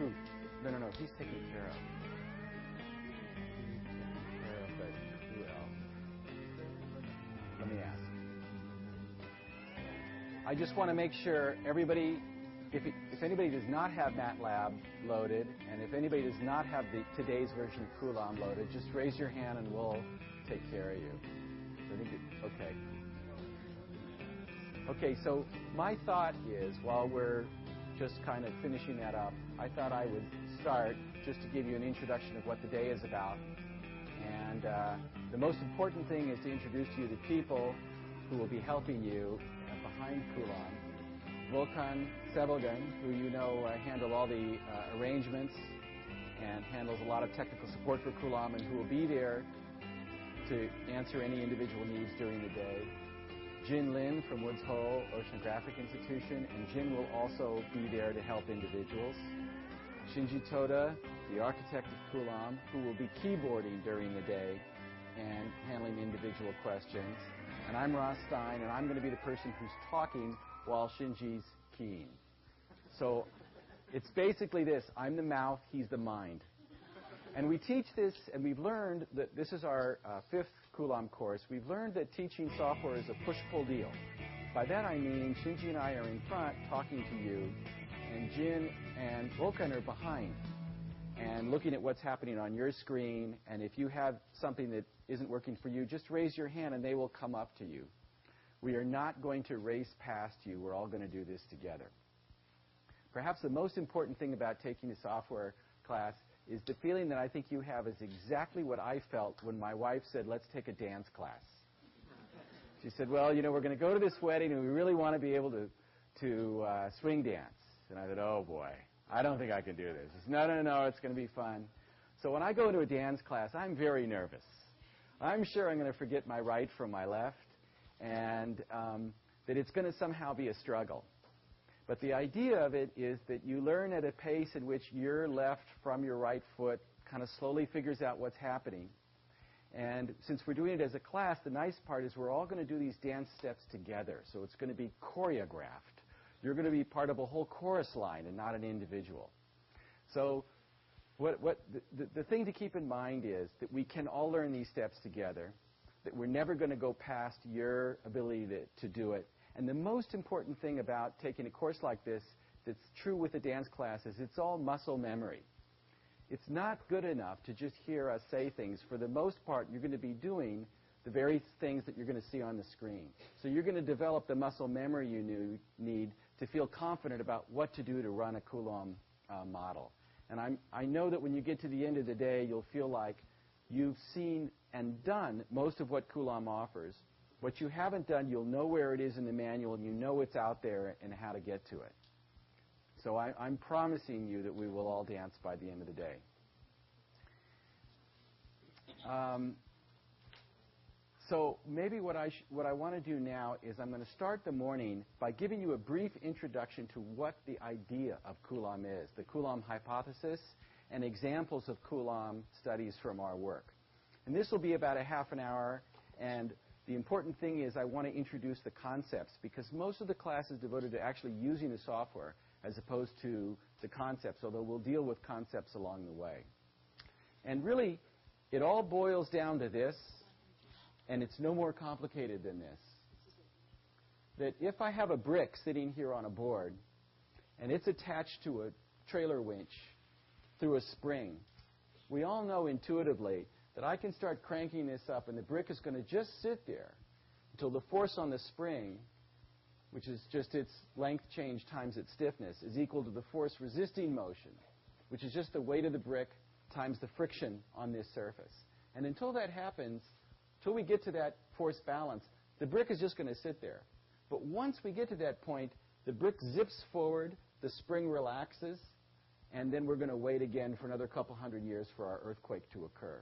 proof. No. He's taken care of. But who else? Let me ask. I just want to make sure everybody, if anybody does not have MATLAB loaded, and if anybody does not have today's version of Coulomb loaded, just raise your hand and we'll take care of you. Okay, so my thought is, while we're just kind of finishing that up, I thought I would start just to give you an introduction of what the day is about. And the most important thing is to introduce to you the people who will be helping you behind Coulomb. Volkan Sevilgen, who you know handle all the arrangements and handles a lot of technical support for Coulomb, and who will be there to answer any individual needs during the day. Jian Lin from Woods Hole Oceanographic Institution, and Jian will also be there to help individuals. Shinji Toda, the architect of Coulomb, who will be keyboarding during the day and handling individual questions. And I'm Stein, and I'm going to be the person who's talking while Shinji's keying. So it's basically this. I'm the mouth, he's the mind. And we teach this, and we've learned that this is our fifth Coulomb course. We've learned that teaching software is a push-pull deal. By that I mean Shinji and I are in front talking to you, and Jian and Volkan are behind and looking at what's happening on your screen. And if you have something that isn't working for you, just raise your hand and they will come up to you. We are not going to race past you. We're all going to do this together. Perhaps the most important thing about taking a software class is the feeling that I think you have is exactly what I felt when my wife said, let's take a dance class. She said, well, you know, we're going to go to this wedding and we really want to be able to swing dance. And I said, oh boy, I don't think I can do this. She said, no, it's going to be fun. So when I go into a dance class, I'm very nervous. I'm sure I'm going to forget my right from my left, and that it's going to somehow be a struggle. But the idea of it is that you learn at a pace in which your left from your right foot kind of slowly figures out what's happening. And since we're doing it as a class, the nice part is we're all going to do these dance steps together. So it's going to be choreographed. You're going to be part of a whole chorus line and not an individual. So the thing to keep in mind is that we can all learn these steps together, that we're never going to go past your ability to do it. And the most important thing about taking a course like this that's true with the dance class is it's all muscle memory. It's not good enough to just hear us say things. For the most part, you're going to be doing the very things that you're going to see on the screen. So you're going to develop the muscle memory you need to feel confident about what to do to run a Coulomb model. And I know that when you get to the end of the day, you'll feel like you've seen and done most of what Coulomb offers. What you haven't done, you'll know where it is in the manual, and you know it's out there and how to get to it. So I'm promising you that we will all dance by the end of the day. So maybe what I want to do now is I'm going to start the morning by giving you a brief introduction to what the idea of Coulomb is, the Coulomb hypothesis, and examples of Coulomb studies from our work. And this will be about a half an hour, and the important thing is I want to introduce the concepts, because most of the class is devoted to actually using the software as opposed to the concepts, although we'll deal with concepts along the way. And really, it all boils down to this, and it's no more complicated than this. That if I have a brick sitting here on a board, and it's attached to a trailer winch through a spring, we all know intuitively that I can start cranking this up, and the brick is going to just sit there until the force on the spring, which is just its length change times its stiffness, is equal to the force resisting motion, which is just the weight of the brick times the friction on this surface. And until that happens, until we get to that force balance, the brick is just going to sit there. But once we get to that point, the brick zips forward, the spring relaxes, and then we're going to wait again for another couple hundred years for our earthquake to occur.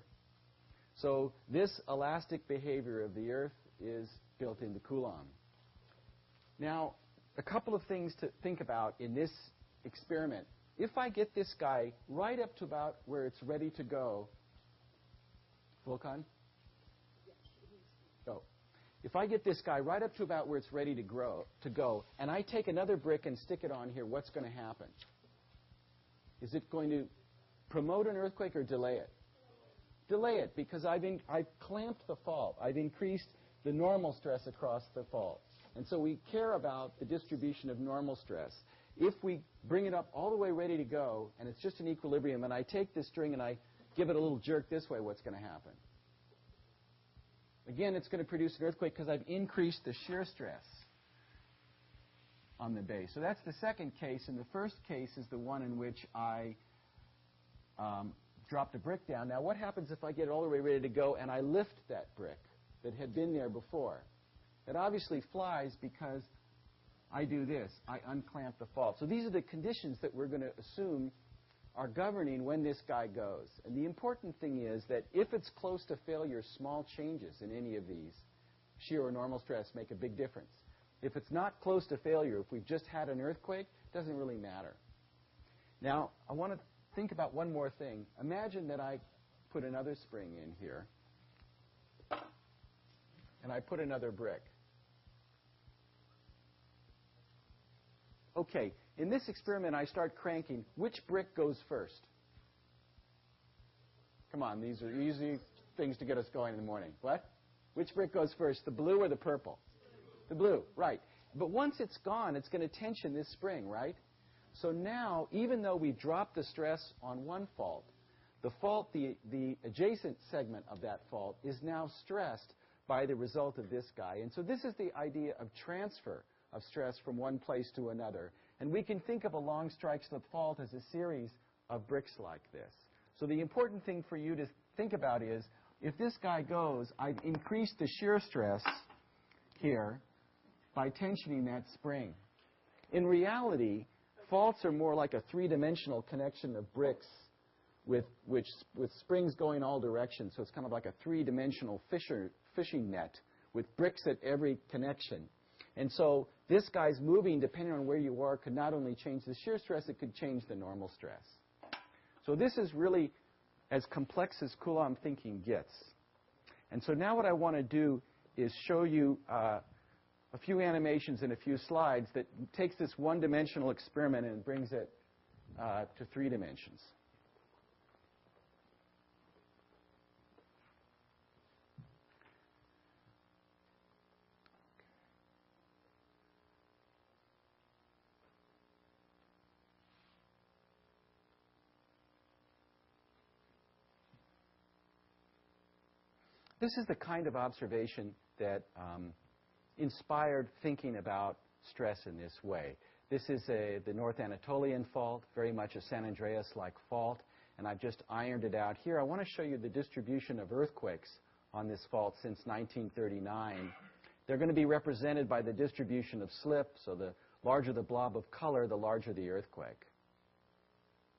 So this elastic behavior of the Earth is built into Coulomb. Now, a couple of things to think about in this experiment. If I get this guy right up to about where it's ready to go, Volkan? Go. If I get this guy right up to about where it's ready to go, and I take another brick and stick it on here, what's going to happen? Is it going to promote an earthquake or delay it? Delay it, because I've clamped the fault. I've increased the normal stress across the fault. And so we care about the distribution of normal stress. If we bring it up all the way ready to go, and it's just an equilibrium, and I take this string and I give it a little jerk this way, what's going to happen? Again, it's going to produce an earthquake because I've increased the shear stress on the base. So that's the second case. And the first case is the one in which I dropped a brick down. Now, what happens if I get it all the way ready to go and I lift that brick that had been there before? It obviously flies because I do this. I unclamp the fault. So these are the conditions that we're going to assume are governing when this guy goes. And the important thing is that if it's close to failure, small changes in any of these, shear or normal stress, make a big difference. If it's not close to failure, if we've just had an earthquake, it doesn't really matter. Now, I want to think about one more thing. Imagine that I put another spring in here, and I put another brick. Okay, in this experiment, I start cranking. Which brick goes first? Come on, these are easy things to get us going in the morning. What? Which brick goes first, the blue or the purple? The blue, right. But once it's gone, it's going to tension this spring, right? So now, even though we dropped the stress on one fault, the adjacent segment of that fault is now stressed by the result of this guy. And so this is the idea of transfer of stress from one place to another. And we can think of a long strike slip fault as a series of bricks like this. So the important thing for you to think about is, if this guy goes, I've increased the shear stress here by tensioning that spring. In reality, faults are more like a three-dimensional connection of bricks with springs going all directions. So it's kind of like a three-dimensional fishing net with bricks at every connection. And so this guy's moving, depending on where you are, could not only change the shear stress, it could change the normal stress. So this is really as complex as Coulomb thinking gets. And so now what I want to do is show you a few animations in a few slides that takes this one-dimensional experiment and brings it to three dimensions. This is the kind of observation that inspired thinking about stress in this way. This is the North Anatolian fault, very much a San Andreas-like fault, and I've just ironed it out here. I want to show you the distribution of earthquakes on this fault since 1939. They're going to be represented by the distribution of slip, so the larger the blob of color, the larger the earthquake.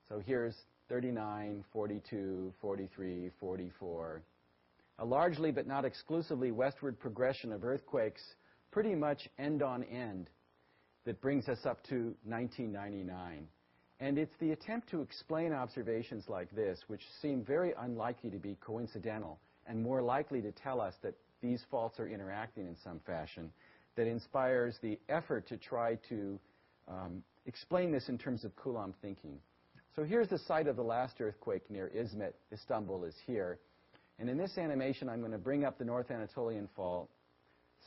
So here's 39, 42, 43, 44. A largely but not exclusively westward progression of earthquakes, pretty much end on end, that brings us up to 1999. And it's the attempt to explain observations like this, which seem very unlikely to be coincidental and more likely to tell us that these faults are interacting in some fashion, that inspires the effort to try to explain this in terms of Coulomb thinking. So here's the site of the last earthquake near Izmit. Istanbul is here. And in this animation, I'm going to bring up the North Anatolian fault,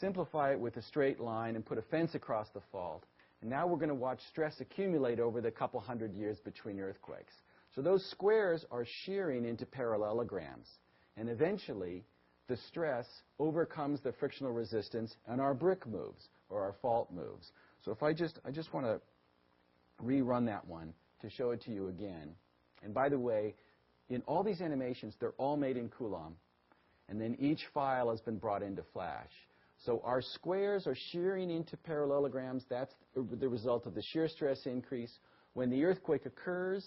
simplify it with a straight line, and put a fence across the fault. And now we're going to watch stress accumulate over the couple hundred years between earthquakes. So those squares are shearing into parallelograms. And eventually, the stress overcomes the frictional resistance, and our brick moves, or our fault moves. So if I just want to rerun that one to show it to you again. And by the way, in all these animations, they're all made in Coulomb, and then each file has been brought into Flash. So our squares are shearing into parallelograms. That's the result of the shear stress increase. When the earthquake occurs,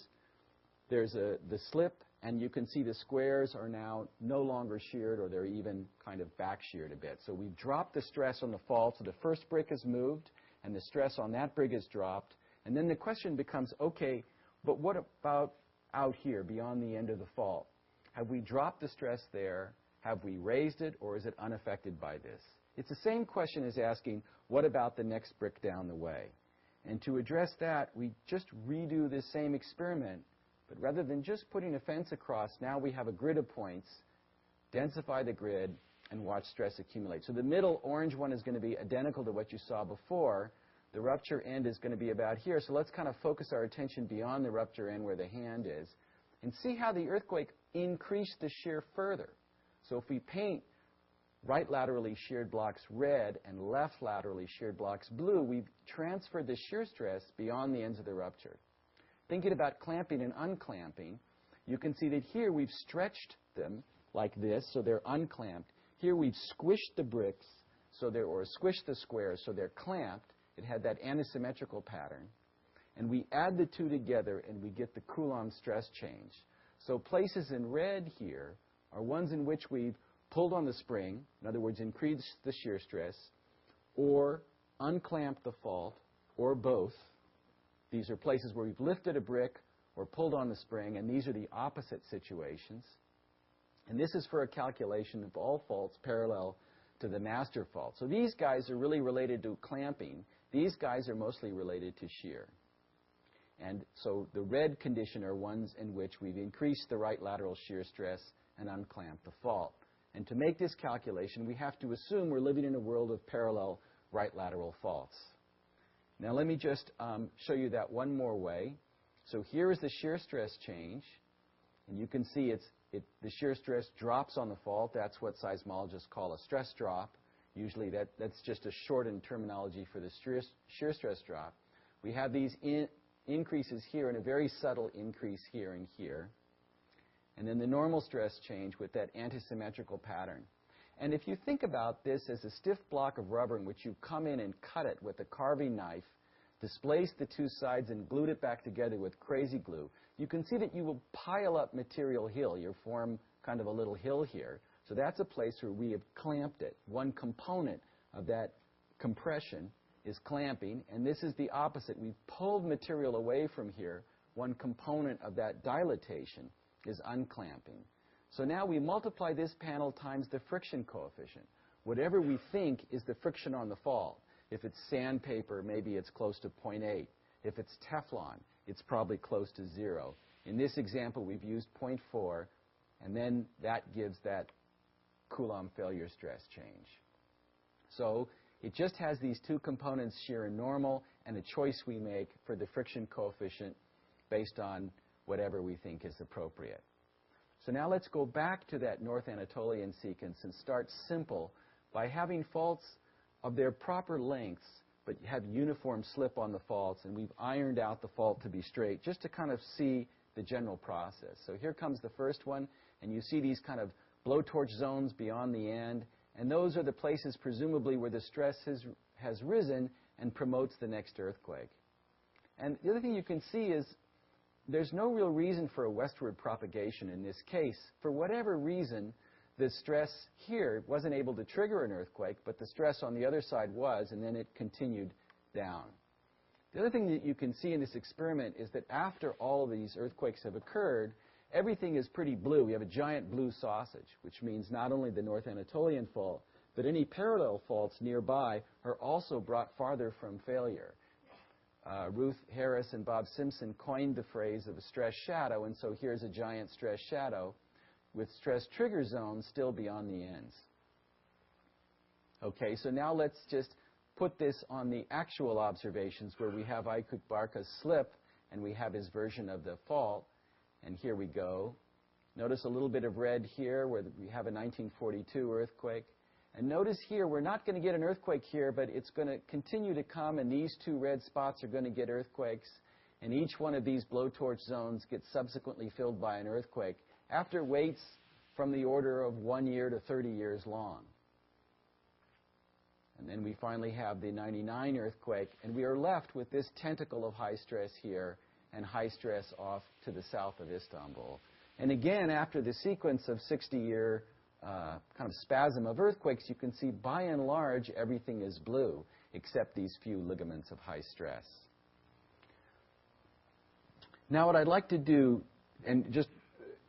there's the slip, and you can see the squares are now no longer sheared, or they're even kind of back sheared a bit. So we've dropped the stress on the fault, so the first brick has moved, and the stress on that brick has dropped. And then the question becomes, okay, but what about out here, beyond the end of the fault? Have we dropped the stress there? Have we raised it, or is it unaffected by this? It's the same question as asking, what about the next brick down the way? And to address that, we just redo this same experiment But rather than just putting a fence across, now we have a grid of points, densify the grid, and watch stress accumulate. So the middle orange one is going to be identical to what you saw before. The rupture end is going to be about here. So let's kind of focus our attention beyond the rupture end where the hand is and see how the earthquake increased the shear further. So if we paint right laterally sheared blocks red and left laterally sheared blocks blue, we've transferred the shear stress beyond the ends of the rupture. Thinking about clamping and unclamping, you can see that here we've stretched them like this, so they're unclamped. Here we've squished the bricks, or squished the squares, so they're clamped. It had that antisymmetrical pattern. And we add the two together, and we get the Coulomb stress change. So places in red here are ones in which we've pulled on the spring, in other words, increased the shear stress, or unclamped the fault, or both. These are places where we've lifted a brick or pulled on the spring, and these are the opposite situations. And this is for a calculation of all faults parallel to the master fault. So these guys are really related to clamping. These guys are mostly related to shear. And so the red condition are ones in which we've increased the right lateral shear stress and unclamped the fault. And to make this calculation, we have to assume we're living in a world of parallel right lateral faults. Now let me just show you that one more way. So here is the shear stress change. And you can see the shear stress drops on the fault. That's what seismologists call a stress drop. Usually that's just a shortened terminology for the shear stress drop. We have these increases here and a very subtle increase here and here. And then the normal stress change with that antisymmetrical pattern. And if you think about this as a stiff block of rubber in which you come in and cut it with a carving knife, displaced the two sides and glued it back together with crazy glue, you can see that you will pile up material hill. You form kind of a little hill here. So that's a place where we have clamped it. One component of that compression is clamping, and this is the opposite. We've pulled material away from here. One component of that dilatation is unclamping. So now we multiply this panel times the friction coefficient, whatever we think is the friction on the fault. If it's sandpaper, maybe it's close to 0.8. If it's Teflon, it's probably close to 0. In this example, we've used 0.4, and then that gives that Coulomb failure stress change. So it just has these two components, shear and normal, and a choice we make for the friction coefficient based on whatever we think is appropriate. So now let's go back to that North Anatolian sequence and start simple by having faults of their proper lengths, but have uniform slip on the faults, and we've ironed out the fault to be straight just to kind of see the general process. So here comes the first one, and you see these kind of blowtorch zones beyond the end, and those are the places presumably where the stress has risen and promotes the next earthquake. And the other thing you can see is there's no real reason for a westward propagation in this case. For whatever reason, the stress here wasn't able to trigger an earthquake, but the stress on the other side was, and then it continued down. The other thing that you can see in this experiment is that after all these earthquakes have occurred, everything is pretty blue. We have a giant blue sausage, which means not only the North Anatolian fault, but any parallel faults nearby are also brought farther from failure. Ruth Harris and Bob Simpson coined the phrase of a stress shadow, and so here's a giant stress shadow with stress trigger zones still beyond the ends. Okay, so now let's just put this on the actual observations where we have Aykut Barka's slip and we have his version of the fault. And here we go. Notice a little bit of red here where we have a 1942 earthquake. And notice here, we're not going to get an earthquake here, but it's going to continue to come, and these two red spots are going to get earthquakes. And each one of these blowtorch zones gets subsequently filled by an earthquake after waits from the order of 1 year to 30 years long. And then we finally have the 99 earthquake, and we are left with this tentacle of high stress here and high stress off to the south of Istanbul. And again, after the sequence of 60-year kind of spasm of earthquakes, you can see by and large everything is blue except these few ligaments of high stress. Now what I'd like to do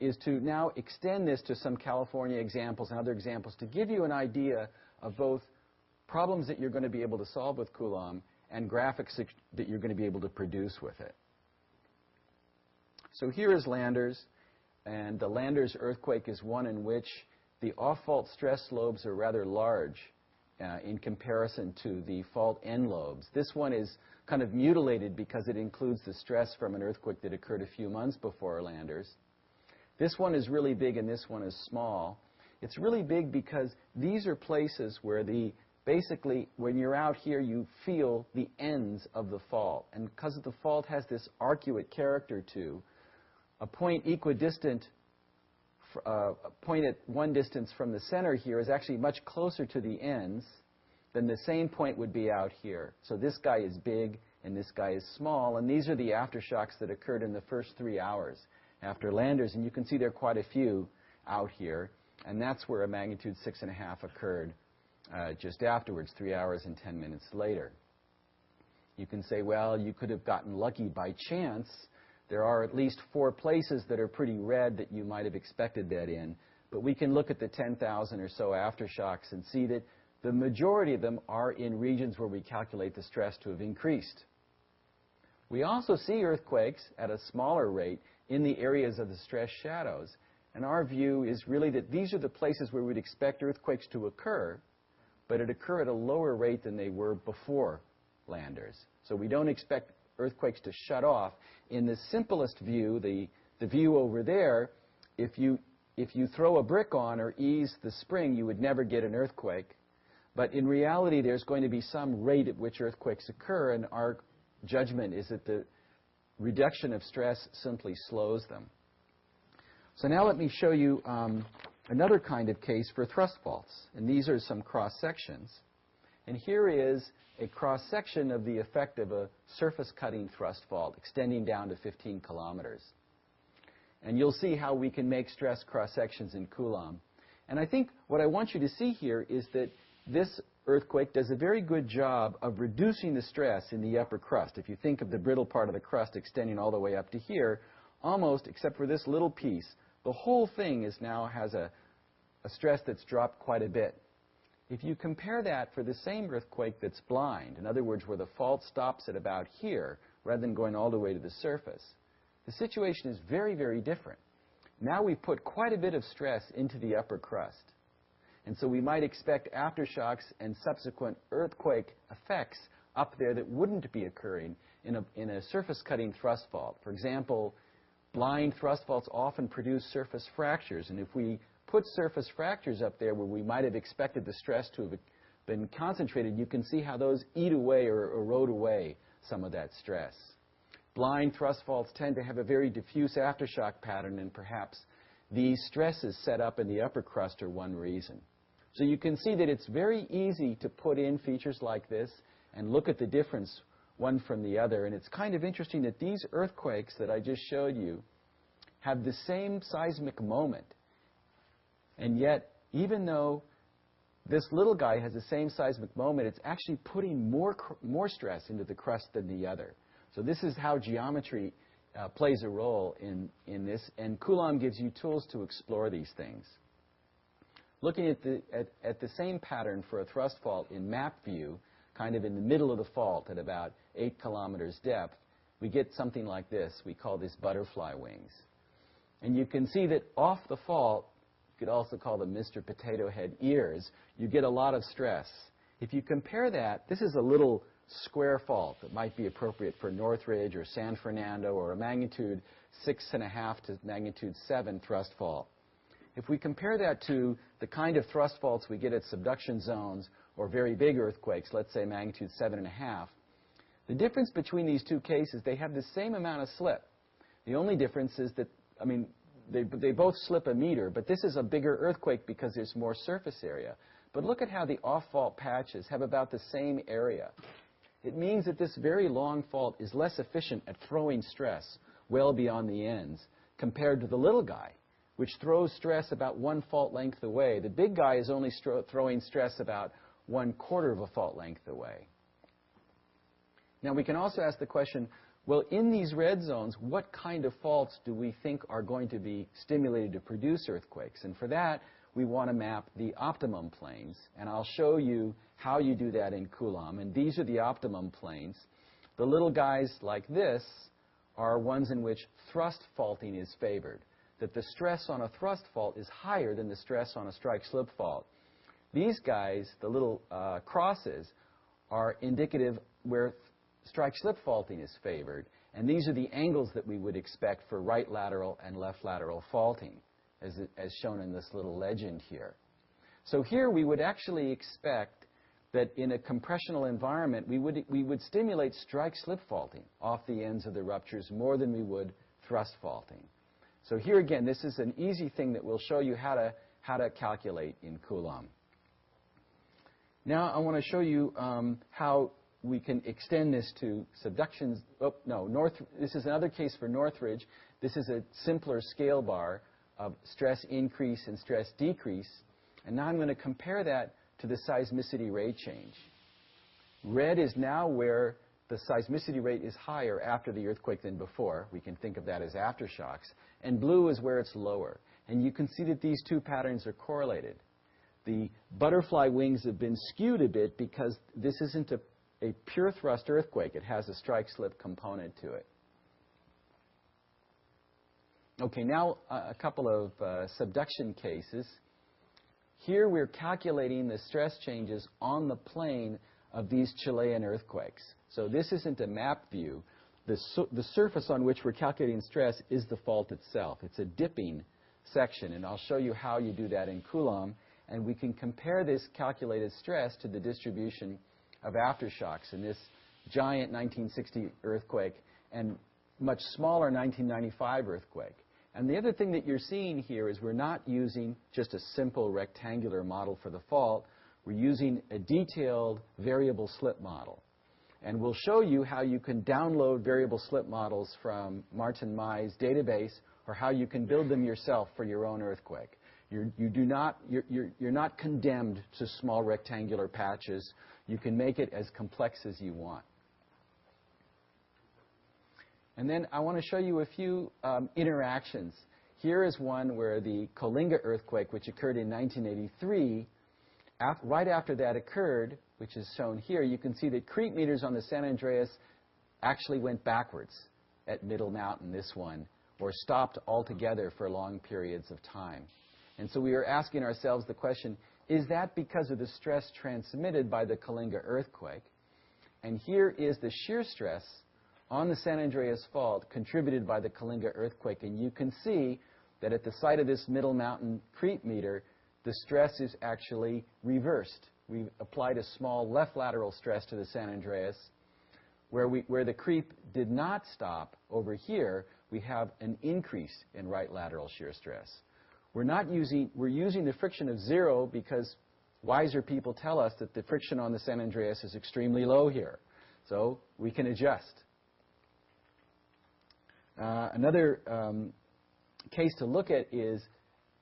is to now extend this to some California examples and other examples to give you an idea of both problems that you're going to be able to solve with Coulomb and graphics that you're going to be able to produce with it. So here is Landers, and the Landers earthquake is one in which the off-fault stress lobes are rather large in comparison to the fault end lobes. This one is kind of mutilated because it includes the stress from an earthquake that occurred a few months before Landers. This one is really big and this one is small. It's really big because these are places where basically when you're out here you feel the ends of the fault. And because the fault has this arcuate character to a point equidistant, a point at one distance from the center here is actually much closer to the ends than the same point would be out here. So this guy is big and this guy is small, and these are the aftershocks that occurred in the first 3 hours after Landers, and you can see there are quite a few out here, and that's where a magnitude 6.5 occurred just afterwards, 3 hours and 10 minutes later. You can say, well, you could have gotten lucky by chance. There are at least 4 places that are pretty red that you might have expected that in, but we can look at the 10,000 or so aftershocks and see that the majority of them are in regions where we calculate the stress to have increased. We also see earthquakes at a smaller rate in the areas of the stress shadows, and our view is really that these are the places where we'd expect earthquakes to occur, but it occur at a lower rate than they were before Landers. So we don't expect earthquakes to shut off. In the simplest view, the view over there, if you throw a brick on or ease the spring, you would never get an earthquake. But in reality, there's going to be some rate at which earthquakes occur, and our judgment is that the reduction of stress simply slows them. So now let me show you another kind of case for thrust faults. And these are some cross-sections. And here is a cross-section of the effect of a surface-cutting thrust fault extending down to 15 kilometers. And you'll see how we can make stress cross-sections in Coulomb. And I think what I want you to see here is that this earthquake does a very good job of reducing the stress in the upper crust. If you think of the brittle part of the crust extending all the way up to here, almost, except for this little piece, the whole thing now has a stress that's dropped quite a bit. If you compare that for the same earthquake that's blind, in other words, where the fault stops at about here, rather than going all the way to the surface, the situation is very, very different. Now we've put quite a bit of stress into the upper crust. And so we might expect aftershocks and subsequent earthquake effects up there that wouldn't be occurring in a surface-cutting thrust fault. For example, blind thrust faults often produce surface fractures. And if we put surface fractures up there where we might have expected the stress to have been concentrated, you can see how those eat away or erode away some of that stress. Blind thrust faults tend to have a very diffuse aftershock pattern, and perhaps these stresses set up in the upper crust are one reason. So you can see that it's very easy to put in features like this and look at the difference one from the other. And it's kind of interesting that these earthquakes that I just showed you have the same seismic moment. And yet, even though this little guy has the same seismic moment, it's actually putting more stress into the crust than the other. So this is how geometry plays a role in this. And Coulomb gives you tools to explore these things. Looking at the same pattern for a thrust fault in map view, kind of in the middle of the fault at about 8 kilometers depth, we get something like this. We call this butterfly wings. And you can see that off the fault, you could also call them Mr. Potato Head ears, you get a lot of stress. If you compare that, this is a little square fault that might be appropriate for Northridge or San Fernando or a magnitude 6.5 to magnitude 7 thrust fault. If we compare that to the kind of thrust faults we get at subduction zones or very big earthquakes, let's say magnitude 7.5, the difference between these two cases, they have the same amount of slip. The only difference is that, they both slip a meter, but this is a bigger earthquake because there's more surface area. But look at how the off-fault patches have about the same area. It means that this very long fault is less efficient at throwing stress well beyond the ends compared to the little guy, which throws stress about 1 fault length away. The big guy is only throwing stress about 1/4 of a fault length away. Now we can also ask the question, well, in these red zones, what kind of faults do we think are going to be stimulated to produce earthquakes? And for that, we want to map the optimum planes. And I'll show you how you do that in Coulomb. And these are the optimum planes. The little guys like this are ones in which thrust faulting is favored, that the stress on a thrust fault is higher than the stress on a strike-slip fault. These guys, the little crosses, are indicative where strike-slip faulting is favored, and these are the angles that we would expect for right lateral and left lateral faulting, as shown in this little legend here. So here we would actually expect that in a compressional environment, we would stimulate strike-slip faulting off the ends of the ruptures more than we would thrust faulting. So here again, this is an easy thing that we'll show you how to calculate in Coulomb. Now I want to show you how we can extend this to subductions. Oh, no, this is another case for Northridge. This is a simpler scale bar of stress increase and stress decrease. And now I'm going to compare that to the seismicity rate change. Red is now where the seismicity rate is higher after the earthquake than before. We can think of that as aftershocks. And blue is where it's lower. And you can see that these two patterns are correlated. The butterfly wings have been skewed a bit because this isn't a pure thrust earthquake. It has a strike-slip component to it. Okay, now a couple of subduction cases. Here we're calculating the stress changes on the plane of these Chilean earthquakes. So this isn't a map view. The surface on which we're calculating stress is the fault itself. It's a dipping section, and I'll show you how you do that in Coulomb. And we can compare this calculated stress to the distribution of aftershocks in this giant 1960 earthquake and much smaller 1995 earthquake. And the other thing that you're seeing here is we're not using just a simple rectangular model for the fault. We're using a detailed variable slip model. And we'll show you how you can download variable slip models from Martin Mai's database or how you can build them yourself for your own earthquake. You're not condemned to small rectangular patches. You can make it as complex as you want. And then I want to show you a few interactions. Here is one where the Kalinga earthquake, which occurred in 1983, right after that occurred, which is shown here, you can see that creep meters on the San Andreas actually went backwards at Middle Mountain, this one, or stopped altogether for long periods of time. And so we are asking ourselves the question, is that because of the stress transmitted by the Kalinga earthquake? And here is the shear stress on the San Andreas fault contributed by the Kalinga earthquake. And you can see that at the site of this Middle Mountain creep meter, the stress is actually reversed. We've applied a small left lateral stress to the San Andreas. Where the creep did not stop over here, we have an increase in right lateral shear stress. We're using the friction of 0 because wiser people tell us that the friction on the San Andreas is extremely low here. So we can adjust. Another case to look at is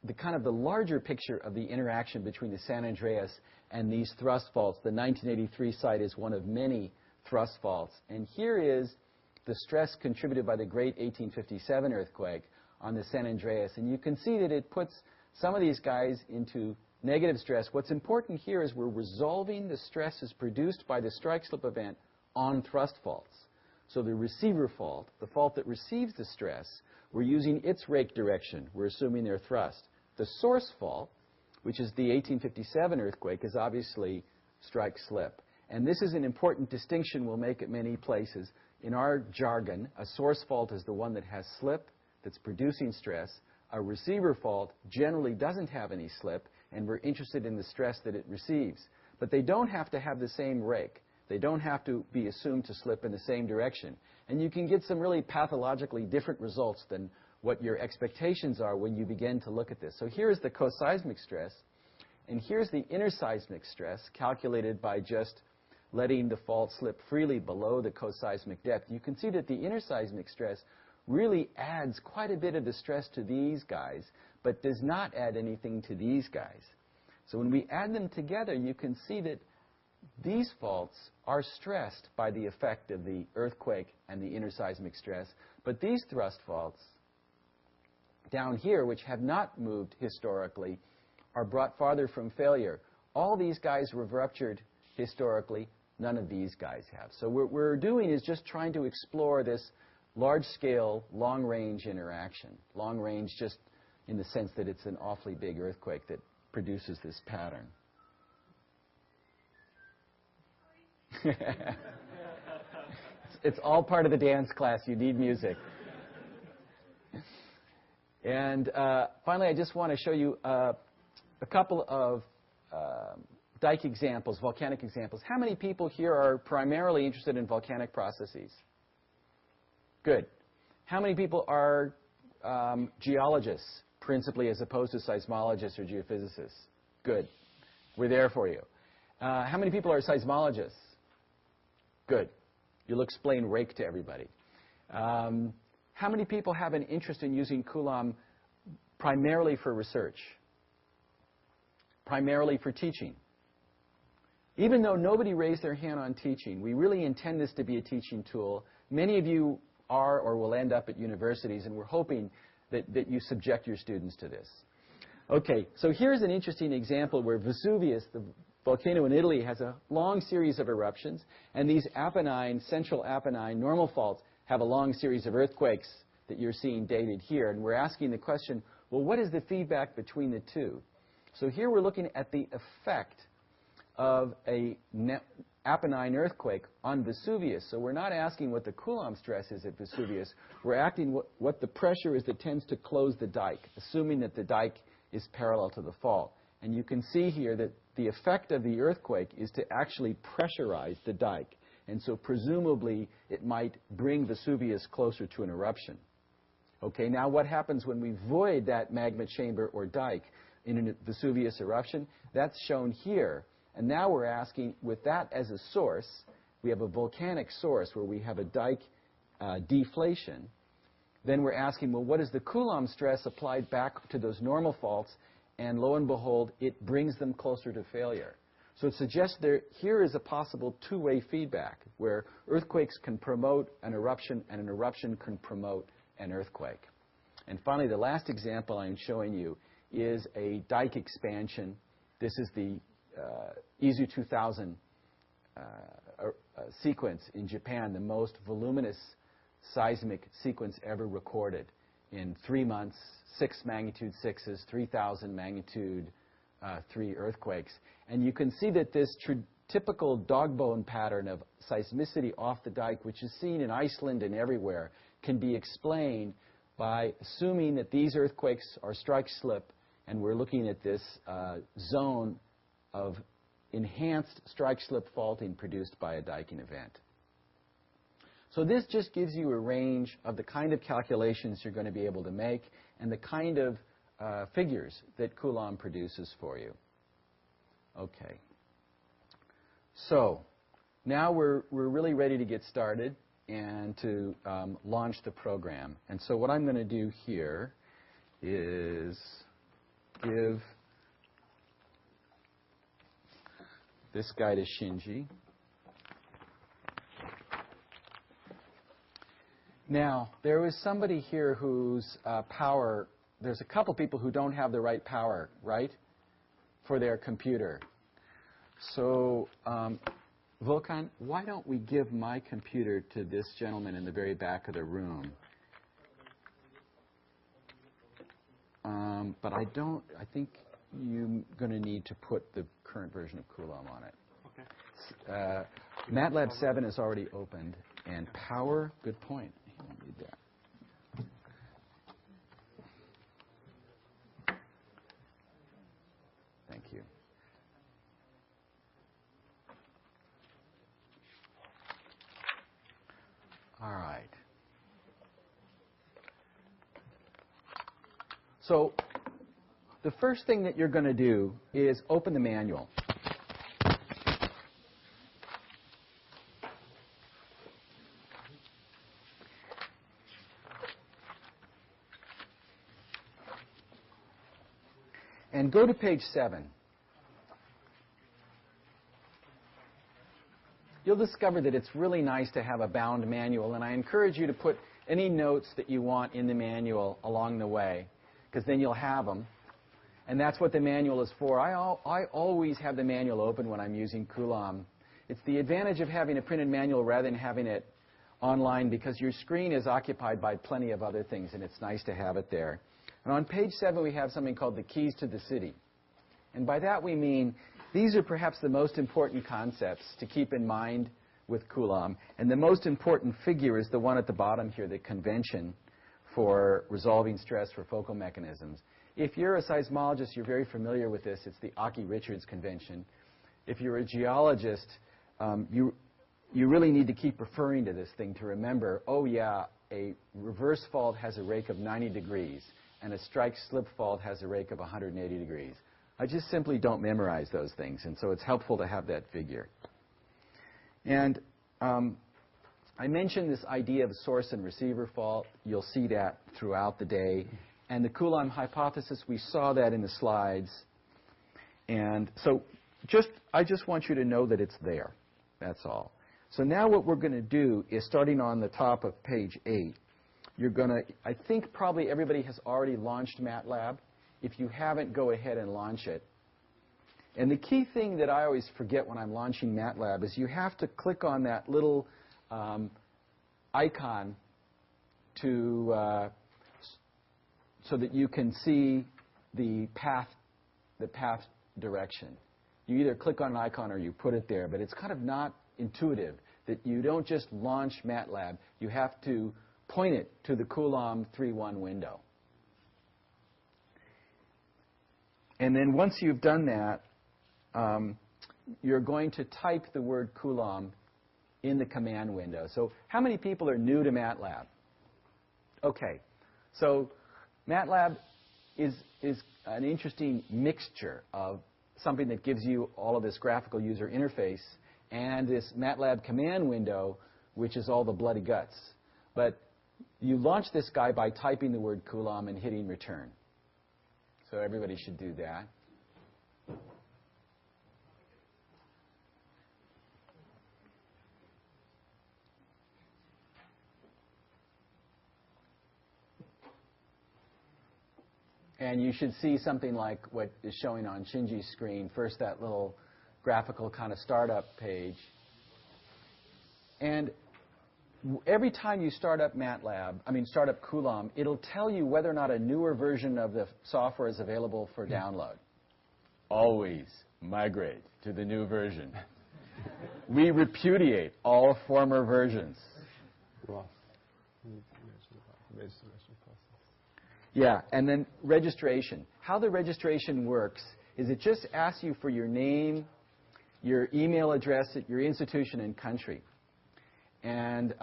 the larger picture of the interaction between the San Andreas and these thrust faults. The 1983 site is one of many thrust faults. And here is the stress contributed by the great 1857 earthquake on the San Andreas. And you can see that it puts some of these guys into negative stress. What's important here is we're resolving the stresses produced by the strike-slip event on thrust faults. So the receiver fault, the fault that receives the stress, we're using its rake direction. We're assuming their thrust. The source fault, which is the 1857 earthquake, is obviously strike-slip. And this is an important distinction we'll make at many places. In our jargon, a source fault is the one that has slip, that's producing stress. A receiver fault generally doesn't have any slip, and we're interested in the stress that it receives. But they don't have to have the same rake. They don't have to be assumed to slip in the same direction. And you can get some really pathologically different results than what your expectations are when you begin to look at this. So here's the coseismic stress, and here's the interseismic stress calculated by just letting the fault slip freely below the coseismic depth. You can see that the interseismic stress really adds quite a bit of the stress to these guys, but does not add anything to these guys. So when we add them together, you can see that these faults are stressed by the effect of the earthquake and the interseismic stress, but these thrust faults down here, which have not moved historically, are brought farther from failure. All these guys were ruptured historically. None of these guys have. So what we're doing is just trying to explore this large-scale, long-range interaction. Long-range just in the sense that it's an awfully big earthquake that produces this pattern. It's all part of the dance class. You need music. And finally, I just want to show you a couple of dike examples, volcanic examples. How many people here are primarily interested in volcanic processes? Good. How many people are geologists, principally, as opposed to seismologists or geophysicists? Good. We're there for you. How many people are seismologists? Good. You'll explain rake to everybody. How many people have an interest in using Coulomb primarily for research? Primarily for teaching? Even though nobody raised their hand on teaching, we really intend this to be a teaching tool. Many of you are or will end up at universities, and we're hoping that you subject your students to this. Okay, so here's an interesting example where Vesuvius, the volcano in Italy, has a long series of eruptions, and these Apennine, central Apennine normal faults have a long series of earthquakes that you're seeing dated here. And we're asking the question, well, what is the feedback between the two? So here we're looking at the effect of a Apennine earthquake on Vesuvius. So we're not asking what the Coulomb stress is at Vesuvius. We're asking what the pressure is that tends to close the dike, assuming that the dike is parallel to the fault. And you can see here that the effect of the earthquake is to actually pressurize the dike. And so presumably it might bring Vesuvius closer to an eruption. Okay, now what happens when we void that magma chamber or dike in a Vesuvius eruption? That's shown here. And now we're asking, with that as a source, we have a volcanic source where we have a dike deflation. Then we're asking, well, what is the Coulomb stress applied back to those normal faults? And lo and behold, it brings them closer to failure. So it suggests here is a possible two-way feedback where earthquakes can promote an eruption and an eruption can promote an earthquake. And finally, the last example I'm showing you is a dike expansion. This is the Izu 2000 sequence in Japan, the most voluminous seismic sequence ever recorded. In 3 months, 6 magnitude 6s, 3,000 magnitude 3 earthquakes. And you can see that this typical dog bone pattern of seismicity off the dike, which is seen in Iceland and everywhere, can be explained by assuming that these earthquakes are strike slip, and we're looking at this zone of enhanced strike slip faulting produced by a diking event. So this just gives you a range of the kind of calculations you're going to be able to make and the kind of figures that Coulomb produces for you. Okay. So now we're really ready to get started and to launch the program. And so what I'm going to do here is give this guy to Shinji. Now, there was somebody here whose power, there's a couple people who don't have the right power, right, for their computer. So, Volkan, why don't we give my computer to this gentleman in the very back of the room? But I think you're going to need to put the current version of Coulomb on it. Okay. MATLAB 7 is already opened, and power, good point. You don't need that. Thank you. All right. So the first thing that you're going to do is open the manual. And go to page 7. You'll discover that it's really nice to have a bound manual, and I encourage you to put any notes that you want in the manual along the way, because then you'll have them. And that's what the manual is for. I always have the manual open when I'm using Coulomb. It's the advantage of having a printed manual rather than having it online because your screen is occupied by plenty of other things, and it's nice to have it there. And on page 7, we have something called the keys to the city. And by that we mean these are perhaps the most important concepts to keep in mind with Coulomb. And the most important figure is the one at the bottom here, the convention for resolving stress for focal mechanisms. If you're a seismologist, you're very familiar with this. It's the Aki-Richards convention. If you're a geologist, you really need to keep referring to this thing to remember, oh yeah, a reverse fault has a rake of 90 degrees, and a strike-slip fault has a rake of 180 degrees. I just simply don't memorize those things, and so it's helpful to have that figure. And I mentioned this idea of source and receiver fault. You'll see that throughout the day. And the Coulomb hypothesis, we saw that in the slides. And so I just want you to know that it's there. That's all. So now what we're going to do is, starting on the top of page 8, you're going to, I think probably everybody has already launched MATLAB. If you haven't, go ahead and launch it. And the key thing that I always forget when I'm launching MATLAB is you have to click on that little icon to so that you can see the path direction. You either click on an icon or you put it there, but it's kind of not intuitive that you don't just launch MATLAB. You have to point it to the Coulomb 3.1 window. And then once you've done that, you're going to type the word Coulomb in the command window. So how many people are new to MATLAB? Okay. So MATLAB is an interesting mixture of something that gives you all of this graphical user interface and this MATLAB command window, which is all the bloody guts. But you launch this guy by typing the word Coulomb and hitting return. So everybody should do that. And you should see something like what is showing on Shinji's screen. First, that little graphical kind of startup page. And every time you start up start up Coulomb, it'll tell you whether or not a newer version of the software is available for download. Always migrate to the new version. We repudiate all former versions. Yeah, and then registration. How the registration works is it just asks you for your name, your email address, your institution, and country. And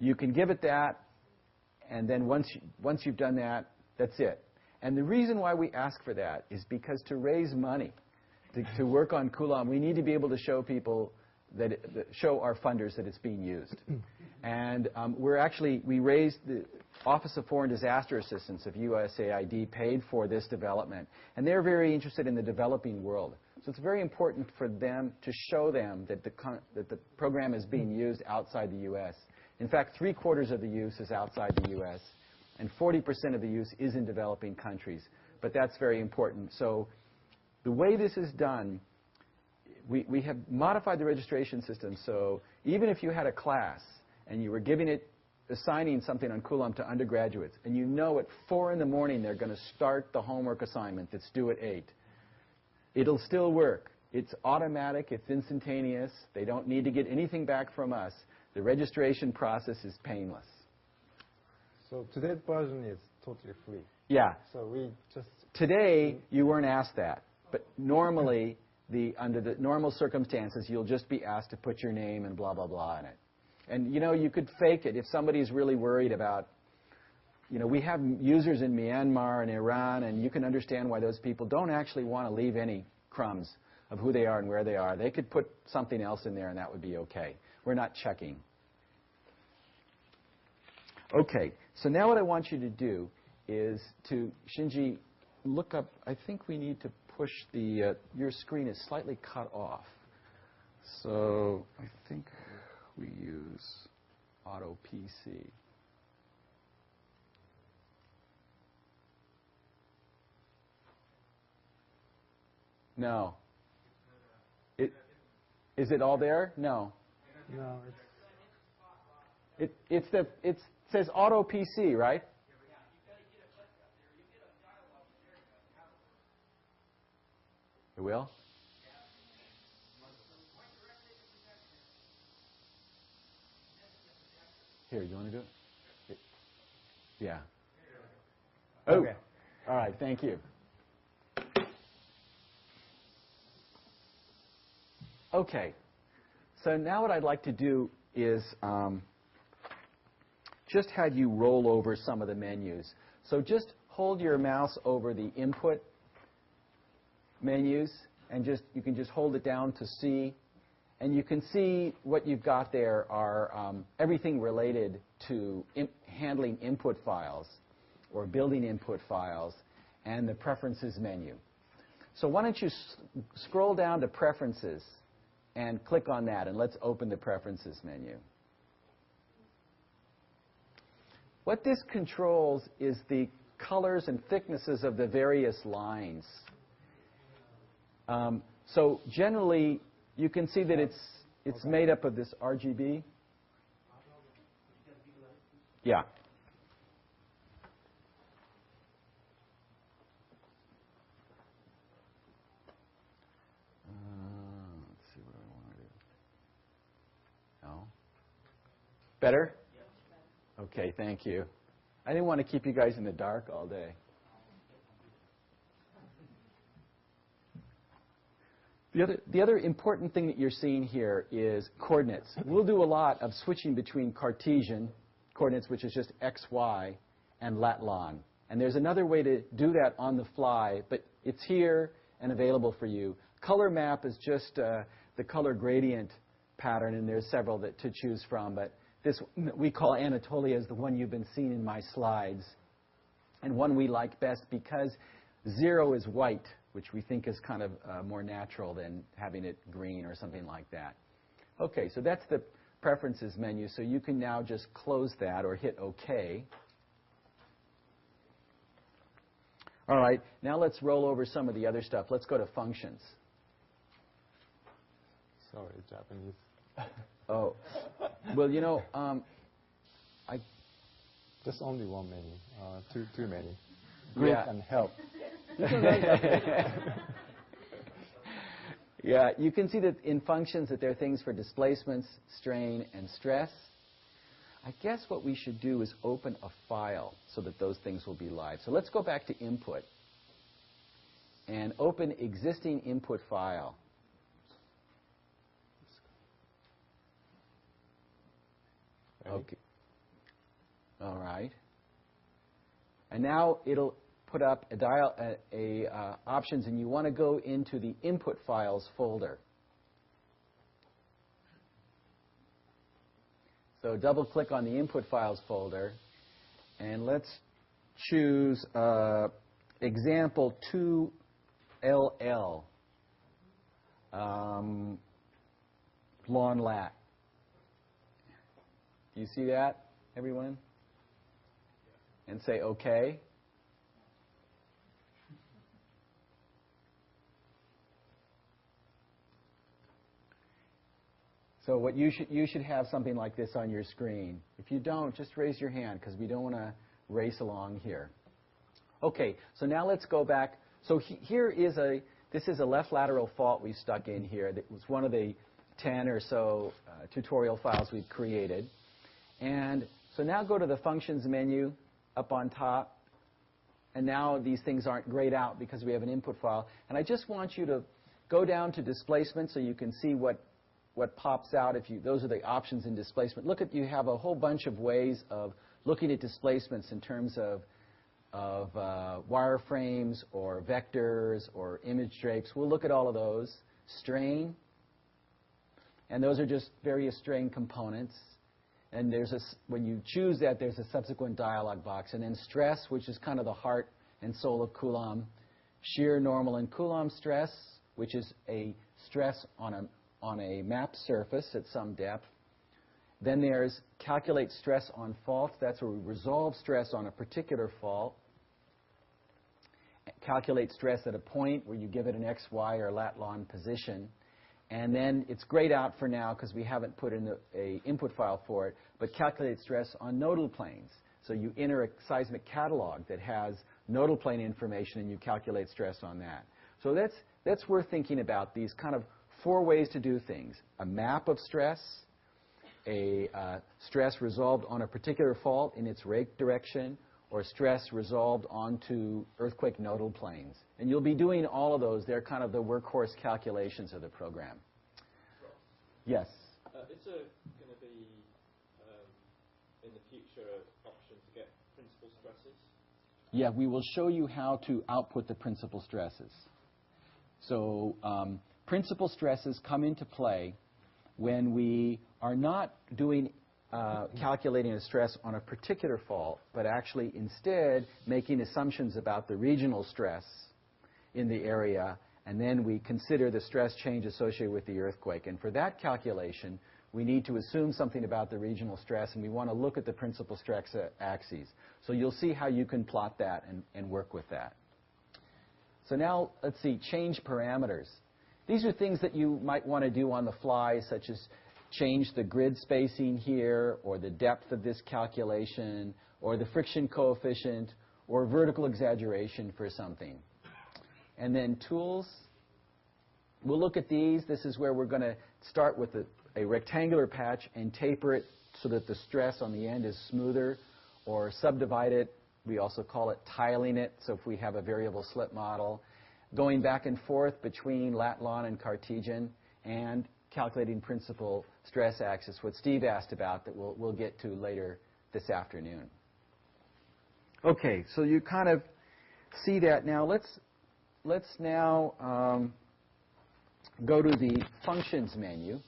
you can give it that, and then once you've done that, that's it. And the reason why we ask for that is because to raise money, to work on Coulomb, we need to be able to show people show our funders that it's being used. And we raised the Office of Foreign Disaster Assistance of USAID paid for this development. And they're very interested in the developing world. So it's very important for them to show them that the program is being used outside the U.S. In fact, 3/4 of the use is outside the U.S. and 40% of the use is in developing countries. But that's very important. So the way this is done, we have modified the registration system. So even if you had a class and you were assigning something on Coulomb to undergraduates, and you know at 4 in the morning they're going to start the homework assignment that's due at 8, it'll still work. It's automatic. It's instantaneous. They don't need to get anything back from us. The registration process is painless. So today's version is totally free. Yeah. So we just... Today, you weren't asked that. But normally, under the normal circumstances, you'll just be asked to put your name and blah, blah, blah in it. And, you could fake it if somebody's really worried about, we have users in Myanmar and Iran, and you can understand why those people don't actually want to leave any crumbs of who they are and where they are. They could put something else in there, and that would be okay. We're not checking. Okay, so now what I want you to do is to, Shinji, look up, I think we need to push your screen is slightly cut off. So I think we use Auto PC. No. Is it all there? No. No, It says auto PC, right? It will? Here, you want to do it? Yeah. Oh, Okay. All right, thank you. Okay, so now what I'd like to do is just have you roll over some of the menus. So just hold your mouse over the input menus, and you can just hold it down to C. And you can see what you've got there are everything related to handling input files or building input files and the Preferences menu. So why don't you scroll down to Preferences and click on that, and let's open the Preferences menu. What this controls is the colors and thicknesses of the various lines. So generally, you can see that it's made up of this RGB. Yeah. Let's see what I want to do. No? Better? Okay, thank you. I didn't want to keep you guys in the dark all day. The other important thing that you're seeing here is coordinates. We'll do a lot of switching between Cartesian coordinates, which is just x, y, and lat lon. And there's another way to do that on the fly, but it's here and available for you. Color map is just the color gradient pattern, and there's several to choose from. But this we call Anatolia is the one you've been seeing in my slides, and one we like best because 0 is white, which we think is kind of more natural than having it green or something like that. Okay, so that's the Preferences menu. So you can now just close that or hit OK. All right, now let's roll over some of the other stuff. Let's go to Functions. Sorry, Japanese. Oh, well, you know, Just only one menu, too many. Group Yeah. And help. Yeah, you can see that in functions that there are things for displacements, strain, and stress. I guess what we should do is open a file so that those things will be live. So let's go back to Input and open existing input file. Okay. All right. And now it'll put up options, and you want to go into the input files folder. So double click on the input files folder, and let's choose example 2LL, lawn lat. Do you see that, everyone? And say OK. So what you should have something like this on your screen. If you don't, just raise your hand because we don't want to race along here. Okay, so now let's go back. So this is a left lateral fault we stuck in here. That was one of the 10 or so tutorial files we've created. And so now go to the Functions menu up on top. And now these things aren't grayed out because we have an input file. And I just want you to go down to displacement so you can see what pops out. Those are the options in displacement. You have a whole bunch of ways of looking at displacements in terms of wireframes or vectors or image drapes. We'll look at all of those. Strain, and those are just various strain components. And when you choose that, there's a subsequent dialog box. And then stress, which is kind of the heart and soul of Coulomb. Shear, normal, and Coulomb stress, which is a stress on a mapped surface at some depth. Then there's calculate stress on fault. That's where we resolve stress on a particular fault. Calculate stress at a point where you give it an x, y, or lat lon position. And then it's grayed out for now because we haven't put in an input file for it, but calculate stress on nodal planes. So you enter a seismic catalog that has nodal plane information, and you calculate stress on that. So that's worth thinking about, these kind of 4 ways to do things. A map of stress, a stress resolved on a particular fault in its rake direction, or stress resolved onto earthquake nodal planes. And you'll be doing all of those. They're kind of the workhorse calculations of the program. Yes? Is there going to be, in the future, an option to get principal stresses? Yeah, we will show you how to output the principal stresses. So principal stresses come into play when we are not doing calculating a stress on a particular fault, but actually instead making assumptions about the regional stress in the area, and then we consider the stress change associated with the earthquake. And for that calculation, we need to assume something about the regional stress, and we want to look at the principal stress axes. So you'll see how you can plot that and work with that. So now, let's see, change parameters. These are things that you might want to do on the fly, such as change the grid spacing here, or the depth of this calculation, or the friction coefficient, or vertical exaggeration for something. And then tools. We'll look at these. This is where we're going to start with a rectangular patch and taper it so that the stress on the end is smoother, or subdivide it. We also call it tiling it, so if we have a variable slip model. Going back and forth between lat long and Cartesian, and calculating principal stress axis, what Steve asked about that we'll get to later this afternoon. Okay, so you kind of see that now. Let's now go to the functions menu.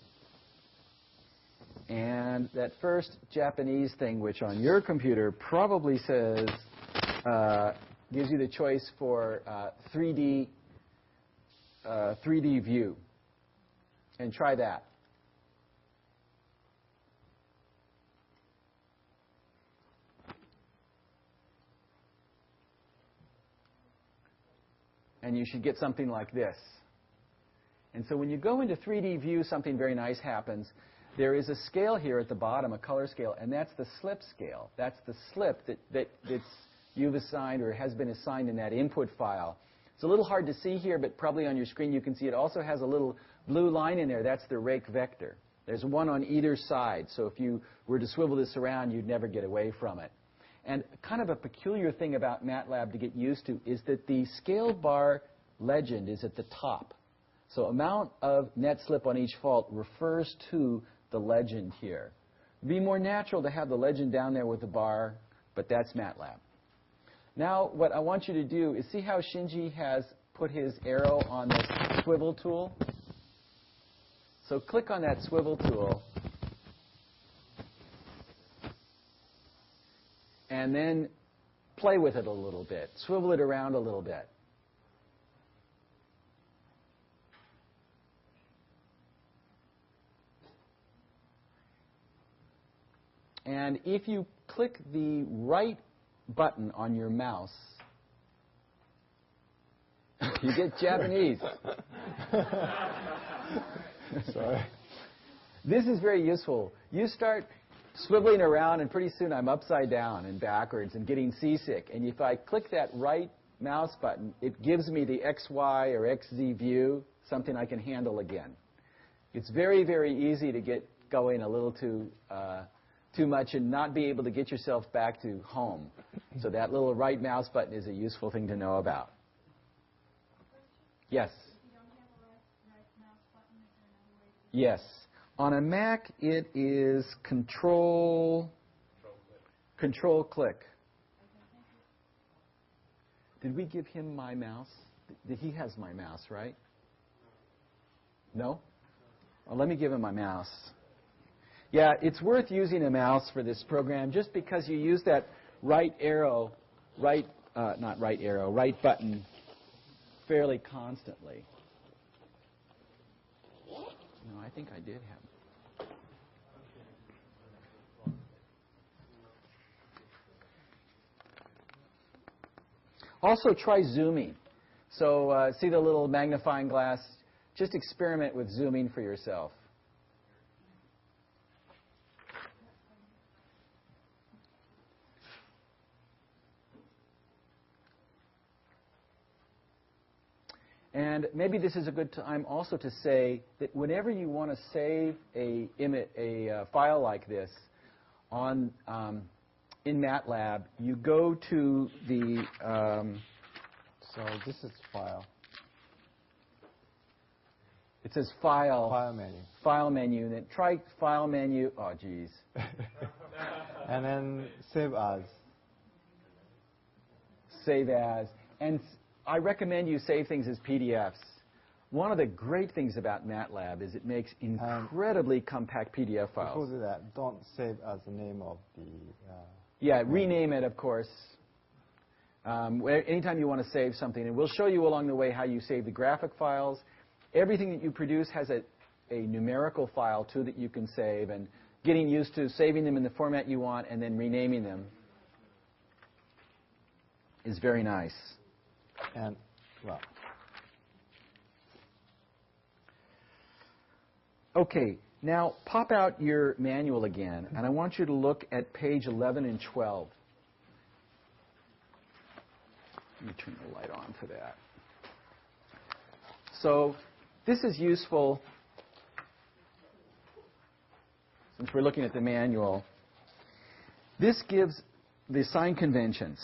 And that first Japanese thing, which on your computer probably says, gives you the choice for 3D view. And try that. And you should get something like this. And so when you go into 3D view, something very nice happens. There is a scale here at the bottom, a color scale, and that's the slip scale. That's the slip that you've assigned or has been assigned in that input file. It's a little hard to see here, but probably on your screen you can see it also has a little blue line in there. That's the rake vector. There's one on either side, so if you were to swivel this around, you'd never get away from it. And kind of a peculiar thing about MATLAB to get used to is that the scale bar legend is at the top. So amount of net slip on each fault refers to the legend here. It'd be more natural to have the legend down there with the bar, but that's MATLAB. Now what I want you to do is see how Shinji has put his arrow on this swivel tool? So click on that swivel tool, and then play with it a little bit. Swivel it around a little bit. And if you click the right button on your mouse, you get Japanese. Sorry. This is very useful. You start swiveling around, and pretty soon I'm upside down and backwards and getting seasick. And if I click that right mouse button, it gives me the XY or XZ view, something I can handle again. It's very, very easy to get going a little too much and not be able to get yourself back to home. So that little right mouse button is a useful thing to know about. Yes? Yes. On a Mac, it is control click. Did we give him my mouse? He has my mouse, right? No? Well, let me give him my mouse. Yeah, it's worth using a mouse for this program just because you use that right button fairly constantly. No, I think I did have. Also, try zooming. So see the little magnifying glass? just experiment with zooming for yourself. And maybe this is a good time also to say that whenever you want to save a file like this on in MATLAB, you go to the So this is file. It says file. File menu. File menu. And then try file menu. Oh, geez. And then save as. Save as. And I recommend you save things as PDFs. One of the great things about MATLAB is it makes incredibly compact PDF files. Before do that, don't save as the name of the... yeah, rename it, of course. Anytime you want to save something. And we'll show you along the way how you save the graphic files. Everything that you produce has a numerical file, too, that you can save. And getting used to saving them in the format you want and then renaming them is very nice. And, well. Okay, now pop out your manual again, and I want you to look at page 11 and 12. Let me turn the light on for that. So this is useful, since we're looking at the manual. This gives the sign conventions.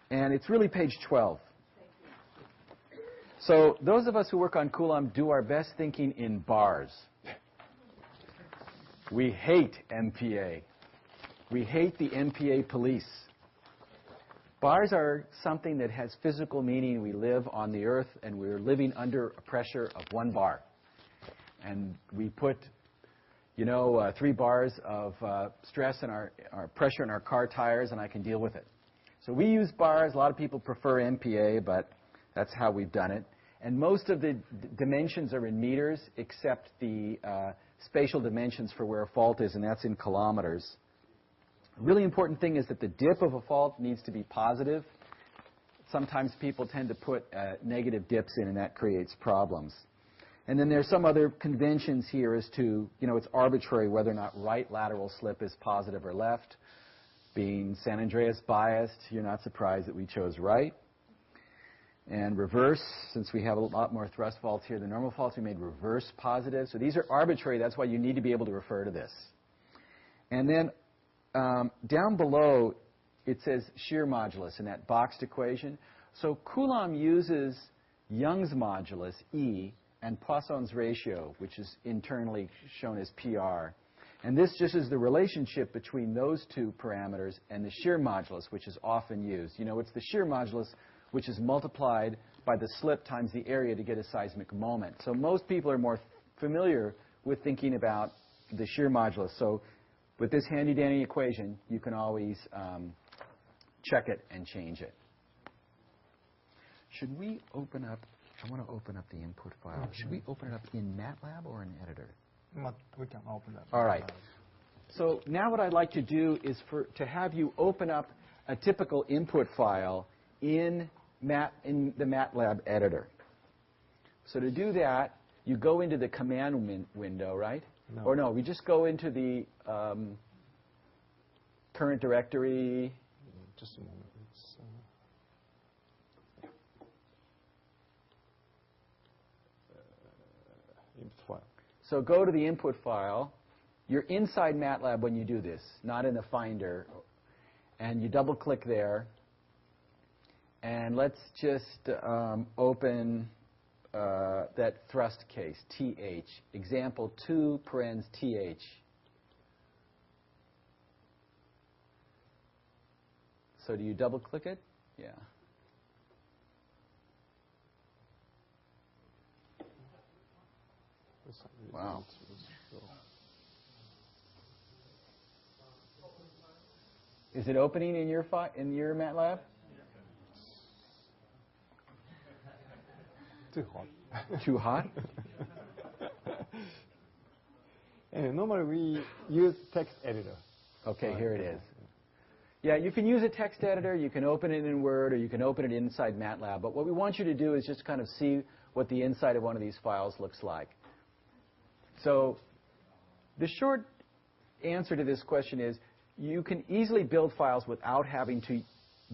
And it's really page 12. So those of us who work on Coulomb do our best thinking in bars. We hate MPA. We hate the MPA police. Bars are something that has physical meaning. We live on the Earth, and we're living under a pressure of 1 bar. And we put, 3 bars of stress in our pressure in our car tires, and I can deal with it. So we use bars. A lot of people prefer MPA, but that's how we've done it. And most of the dimensions are in meters, except the spatial dimensions for where a fault is, and that's in kilometers. A really important thing is that the dip of a fault needs to be positive. Sometimes people tend to put negative dips in, and that creates problems. And then there's some other conventions here as to, it's arbitrary whether or not right lateral slip is positive or left. Being San Andreas biased, you're not surprised that we chose right. And reverse, since we have a lot more thrust faults here than normal faults, we made reverse positive. So these are arbitrary. That's why you need to be able to refer to this. And then down below, it says shear modulus in that boxed equation. So Coulomb uses Young's modulus, E, and Poisson's ratio, which is internally shown as PR. And this just is the relationship between those 2 parameters and the shear modulus, which is often used. It's the shear modulus, which is multiplied by the slip times the area to get a seismic moment. So most people are more familiar with thinking about the shear modulus. So with this handy-dandy equation, you can always check it and change it. Should we open up? I want to open up the input file. Mm-hmm. Should we open it up in MATLAB or in Editor? We can open that. All right. So now what I'd like to do is to have you open up a typical input file in the MATLAB editor. So to do that, you go into the command window, right? No. Or no, we just go into the current directory. Just a moment. Input file. So go to the input file. You're inside MATLAB when you do this, not in the Finder. And you double-click there. And let's just open that thrust case, TH. Example 2 parens TH. So do you double-click it? Yeah. Wow. Is it opening in your MATLAB? Too hot. Too hot? And normally we use text editor. Okay, here it is. Yeah, you can use a text editor. You can open it in Word, or you can open it inside MATLAB. But what we want you to do is just kind of see what the inside of one of these files looks like. So the short answer to this question is you can easily build files without having to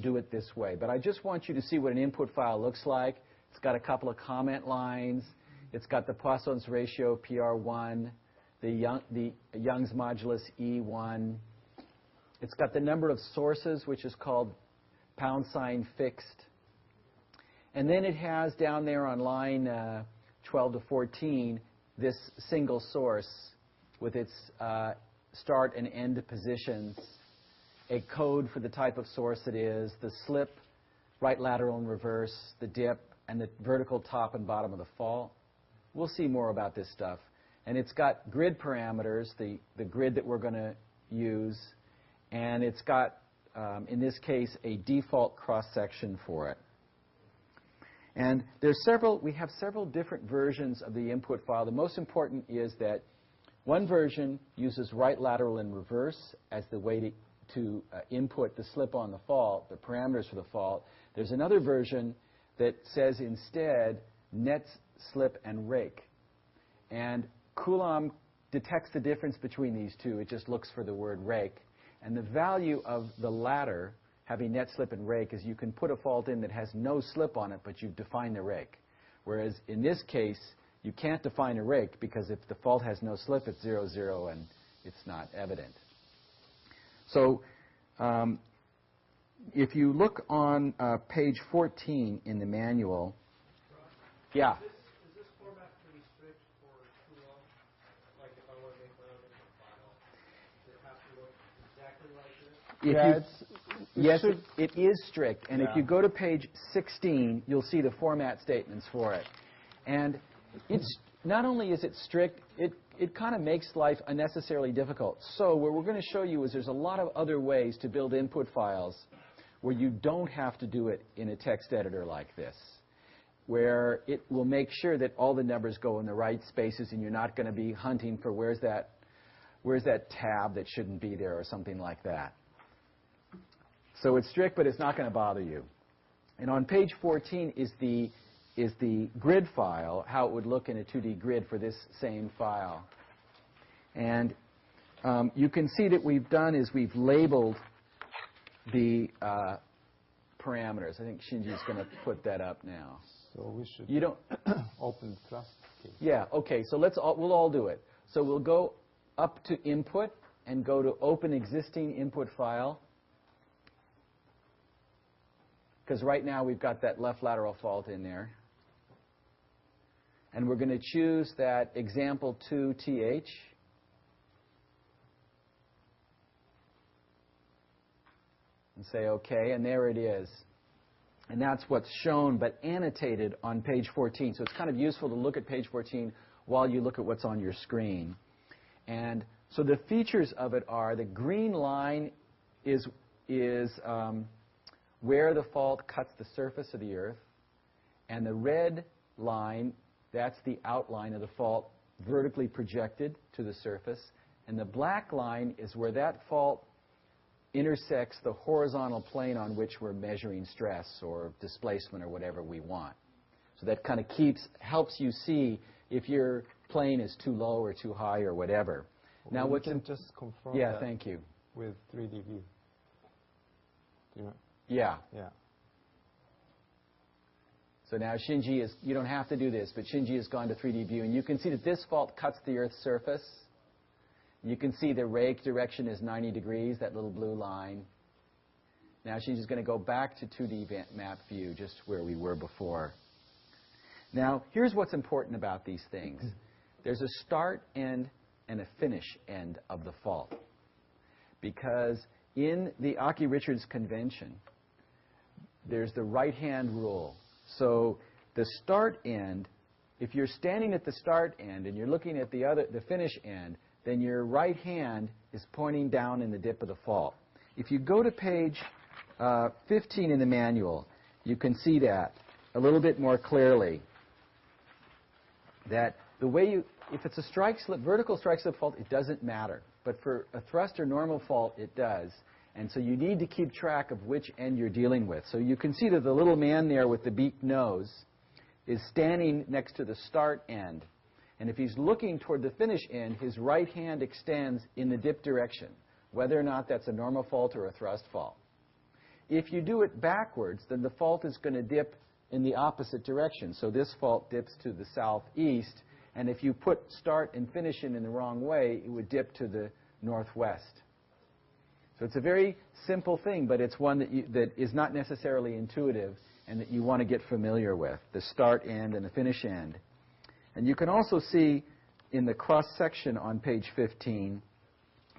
do it this way. But I just want you to see what an input file looks like. It's got a couple of comment lines. It's got the Poisson's ratio, PR1, the Young's modulus, E1. It's got the number of sources, which is called # fixed. And then it has down there on line 12 to 14 this single source with its start and end positions, a code for the type of source it is, the slip, right lateral and reverse, the dip, and the vertical top and bottom of the fault. We'll see more about this stuff. And it's got grid parameters, the grid that we're going to use, and it's got, in this case, a default cross-section for it. And we have several different versions of the input file. The most important is that one version uses right lateral and reverse as the way to input the slip on the fault, the parameters for the fault. There's another version that says instead net, slip, and rake. And Coulomb detects the difference between these two. It just looks for the word rake. And the value of the latter, having net, slip, and rake, is you can put a fault in that has no slip on it, but you've defined the rake. Whereas in this case, you can't define a rake because if the fault has no slip, it's 0, 0, and it's not evident. So if you look on page 14 in the manual, yeah. Is this format pretty strict for Coulomb? Like if I want to make my own input file, does it have to look exactly like this? Yes, it is strict. And if you go to page 16, you'll see the format statements for it. And it's not only is it strict, it kind of makes life unnecessarily difficult. So what we're going to show you is there's a lot of other ways to build input files where you don't have to do it in a text editor like this, where it will make sure that all the numbers go in the right spaces and you're not going to be hunting for where's that tab that shouldn't be there or something like that. So it's strict, but it's not going to bother you. And on page 14 is the grid file, how it would look in a 2D grid for this same file. And you can see that we've done is we've labeled the parameters. I think Shinji's going to put that up now. So we should open the class case. Yeah, okay, so we'll all do it. So we'll go up to input and go to open existing input file. Because right now we've got that left lateral fault in there. And we're going to choose that example 2th. And say OK, and there it is. And that's what's shown but annotated on page 14. So it's kind of useful to look at page 14 while you look at what's on your screen. And so the features of it are the green line is where the fault cuts the surface of the Earth. And the red line, that's the outline of the fault vertically projected to the surface. And the black line is where that fault intersects the horizontal plane on which we're measuring stress or displacement or whatever we want. So that kind of helps you see if your plane is too low or too high or whatever. Now, we can just confirm that thank you. With 3D view. Yeah. Yeah. So now Shinji you don't have to do this, but Shinji has gone to 3D view, and you can see that this fault cuts the Earth's surface. You can see the rake direction is 90 degrees, that little blue line. Now Shinji's going to go back to 2D map view, just where we were before. Now, here's what's important about these things. There's a start end and a finish end of the fault. Because in the Aki-Richards convention, there's the right-hand rule. So the start end, if you're standing at the start end and you're looking at the finish end, then your right hand is pointing down in the dip of the fault. If you go to page 15 in the manual, you can see that a little bit more clearly. That the way if it's a vertical strike slip fault, it doesn't matter. But for a thrust or normal fault, it does. And so you need to keep track of which end you're dealing with. So you can see that the little man there with the beaked nose, is standing next to the start end. And if he's looking toward the finish end, his right hand extends in the dip direction, whether or not that's a normal fault or a thrust fault. If you do it backwards, then the fault is going to dip in the opposite direction. So this fault dips to the southeast. And if you put start and finish in the wrong way, it would dip to the northwest. So it's a very simple thing, but it's one that is not necessarily intuitive and that you want to get familiar with, the start end and the finish end. And you can also see in the cross-section on page 15,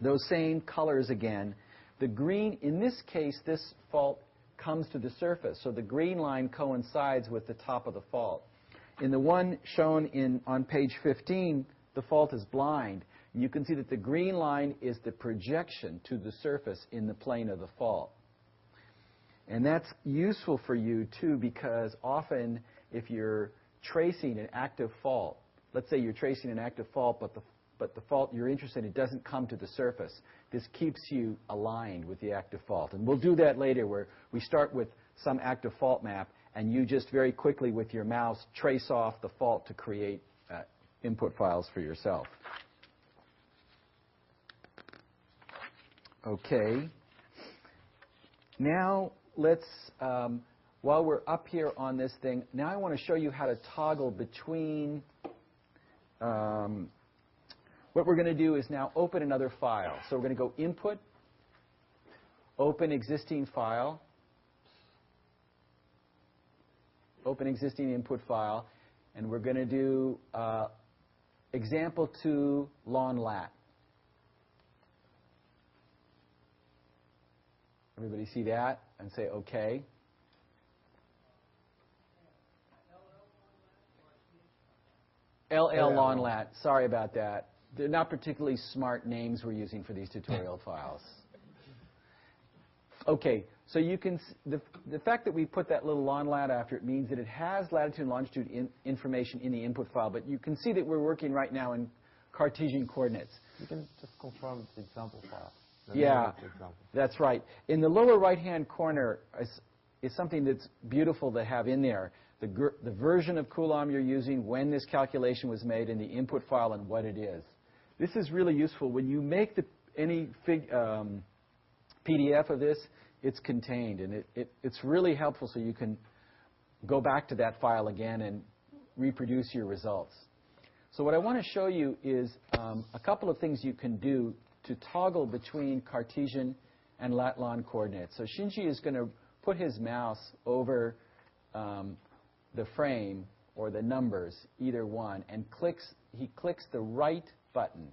those same colors again. The green, in this case, this fault comes to the surface, so the green line coincides with the top of the fault. In the one shown on page 15, the fault is blind. And you can see that the green line is the projection to the surface in the plane of the fault. And that's useful for you, too, because often if you're tracing an active fault, let's say you're tracing an active fault, but the fault you're interested in doesn't come to the surface, this keeps you aligned with the active fault. And we'll do that later, where we start with some active fault map, and you just very quickly with your mouse trace off the fault to create input files for yourself. Okay. Now let's, while we're up here on this thing, now I want to show you how to toggle between, what we're going to do is now open another file. So we're going to go Input, Open Existing File, Open Existing Input File, and we're going to do Example 2 Lon Lat. Everybody see that? And say OK. LL Lon Lat. Sorry about that. They're not particularly smart names we're using for these tutorial files. Okay, so you can the fact that we put that little Lon Lat after it means that it has latitude and longitude information in the input file, but you can see that we're working right now in Cartesian coordinates. You can just confirm the example file. Yeah, that's right. In the lower right-hand corner is something that's beautiful to have in there. The version of Coulomb you're using, when this calculation was made, in the input file, and what it is. This is really useful. When you make any PDF of this, it's contained, and it's really helpful so you can go back to that file again and reproduce your results. So what I want to show you is a couple of things you can do to toggle between Cartesian and lat-lon coordinates. So Shinji is going to put his mouse over the frame or the numbers, either one, and he clicks the right button.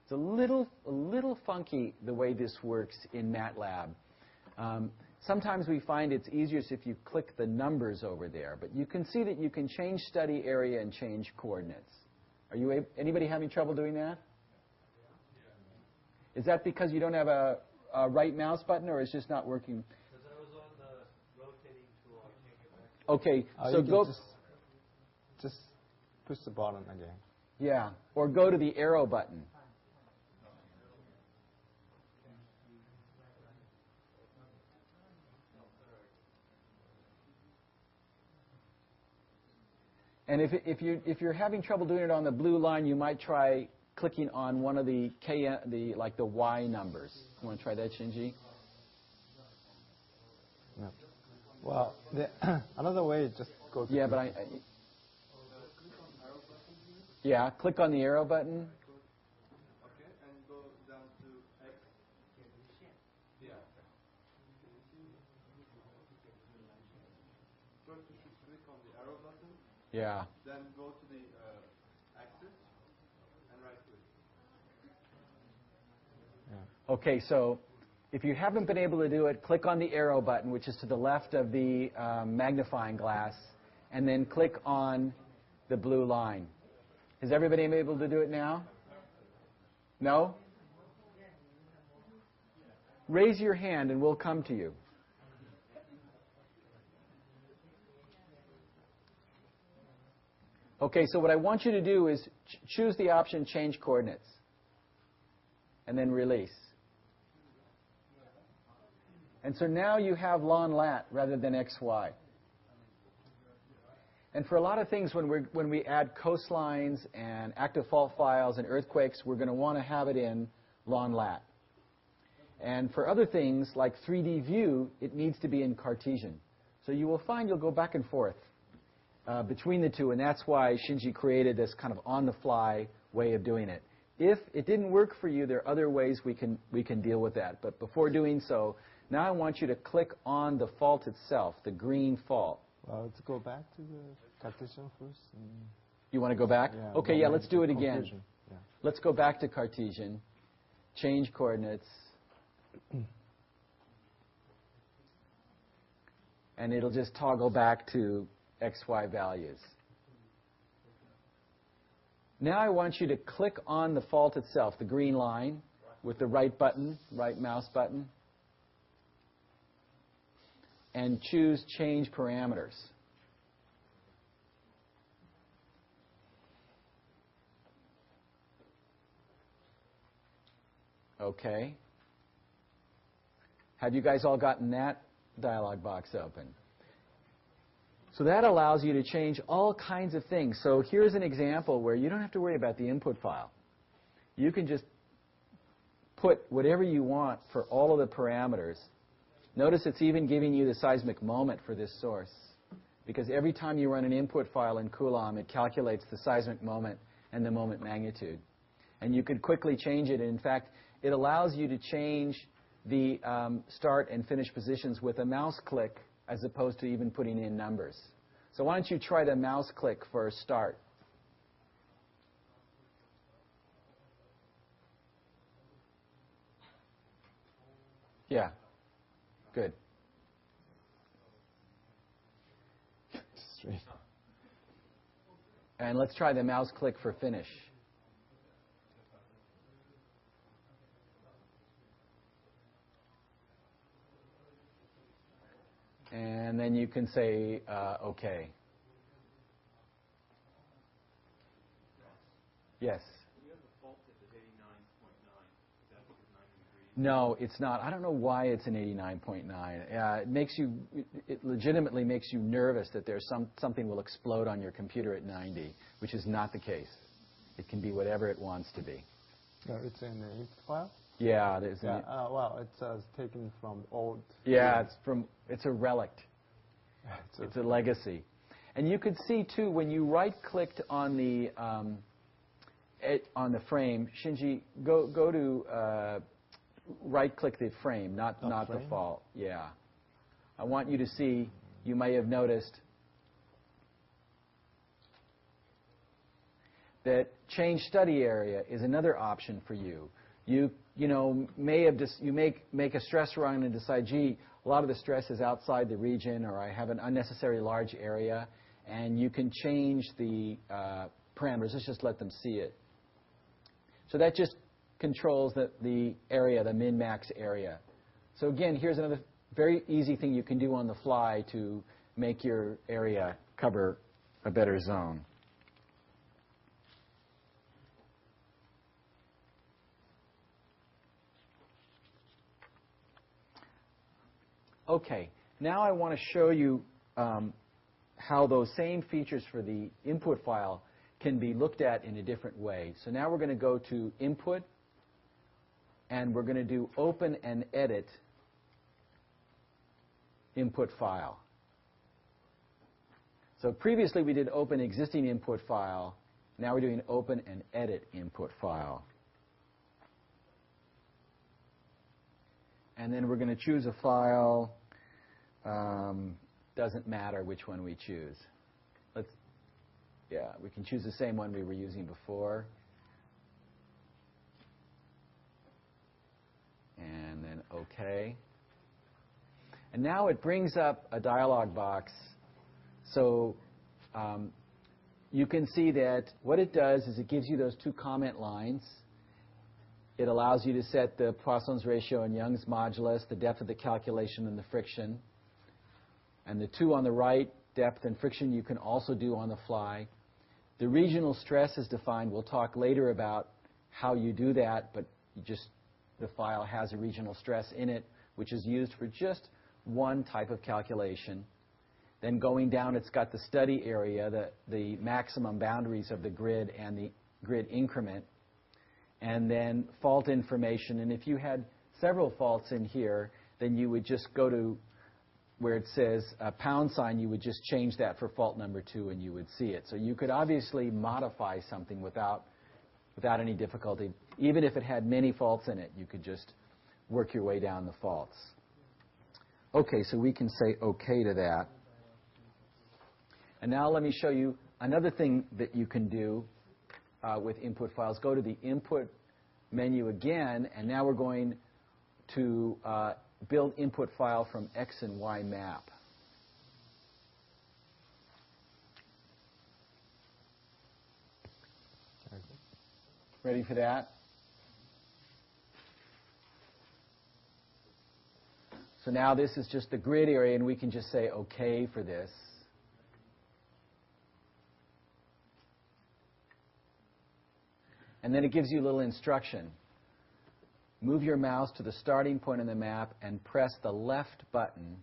It's a little funky the way this works in MATLAB. Sometimes we find it's easiest if you click the numbers over there, but you can see that you can change study area and change coordinates. Anybody having trouble doing that? Is that because you don't have a right mouse button, or it's just not working? Because I was on the rotating tool. I can't get back. Okay, so go. Just push the button again. Yeah, or go to the arrow button. And if you're having trouble doing it on the blue line, you might try clicking on one of the Y numbers. You want to try that, Shinji? Yeah. Well, another way is just go to. Yeah, but yeah, click on the arrow button. Okay, and go down to X. Yeah. First, you should click on the arrow button. Yeah. Then go to the axis and right click. Yeah. Okay, so if you haven't been able to do it, click on the arrow button, which is to the left of the magnifying glass, and then click on the blue line. Has everybody been able to do it now? No? Raise your hand and we'll come to you. Okay, so what I want you to do is choose the option Change Coordinates, and then Release. And so now you have lon lat rather than XY. And for a lot of things, when we add coastlines and active fault files and earthquakes, we're going to want to have it in lon lat. And for other things, like 3D view, it needs to be in Cartesian. So you will find you'll go back and forth between the two, and that's why Shinji created this kind of on-the-fly way of doing it. If it didn't work for you, there are other ways we can deal with that. But before doing so, now I want you to click on the fault itself, the green fault. Let's go back to the Cartesian first. You want to go back? Yeah, okay, yeah, let's do it again. Yeah. Let's go back to Cartesian, change coordinates, and it'll just toggle back to XY values. Now I want you to click on the fault itself, the green line, with the right button, right mouse button, and choose Change Parameters. Okay. Have you guys all gotten that dialog box open? So that allows you to change all kinds of things. So here's an example where you don't have to worry about the input file. You can just put whatever you want for all of the parameters. Notice it's even giving you the seismic moment for this source, because every time you run an input file in Coulomb, it calculates the seismic moment and the moment magnitude. And you could quickly change it. And in fact, it allows you to change the start and finish positions with a mouse click as opposed to even putting in numbers. So why don't you try the mouse click for start? Yeah. Good. Straight. And let's try the mouse click for finish. And then you can say OK. Yes? You have a fault at 89.9. Is that because 90 degrees? No, it's not. I don't know why it's an 89.9. It legitimately makes you nervous that there's something will explode on your computer at 90, which is not the case. It can be whatever it wants to be. It's in the input file? Yeah, there's well, it's taken from old. Yeah, it's a relic. It's a legacy. And you could see too when you right-clicked on the frame, Shinji, go to right-click the frame, not the fault. Yeah. I want you to see. You may have noticed that change study area is another option for you. You may have make a stress run and decide, gee, a lot of the stress is outside the region, or I have an unnecessary large area, and you can change the parameters. Let's just let them see it. So that just controls the area, the min-max area. So again, here's another very easy thing you can do on the fly to make your area cover a better zone. Okay, now I want to show you how those same features for the input file can be looked at in a different way. So now we're going to go to Input, and we're going to do Open and Edit Input File. So previously we did Open Existing Input File. Now we're doing Open and Edit Input File. And then we're going to choose a file. Doesn't matter which one we choose. We can choose the same one we were using before. And then OK. And now it brings up a dialog box. So you can see that what it does is it gives you those two comment lines. It allows you to set the Poisson's ratio and Young's modulus, the depth of the calculation, and the friction. And the two on the right, depth and friction, you can also do on the fly. The regional stress is defined. We'll talk later about how you do that, but the file has a regional stress in it, which is used for just one type of calculation. Then going down, it's got the study area, the maximum boundaries of the grid and the grid increment. And then fault information. And if you had several faults in here, then you would just go to where it says $, you would just change that for fault number 2 and you would see it. So you could obviously modify something without any difficulty. Even if it had many faults in it, you could just work your way down the faults. Okay, so we can say okay to that. And now let me show you another thing that you can do with input files. Go to the input menu again, and now we're going to build input file from X and Y map. Ready for that? So now this is just the grid area, and we can just say OK for this. And then it gives you a little instruction. Move your mouse to the starting point on the map and press the left button.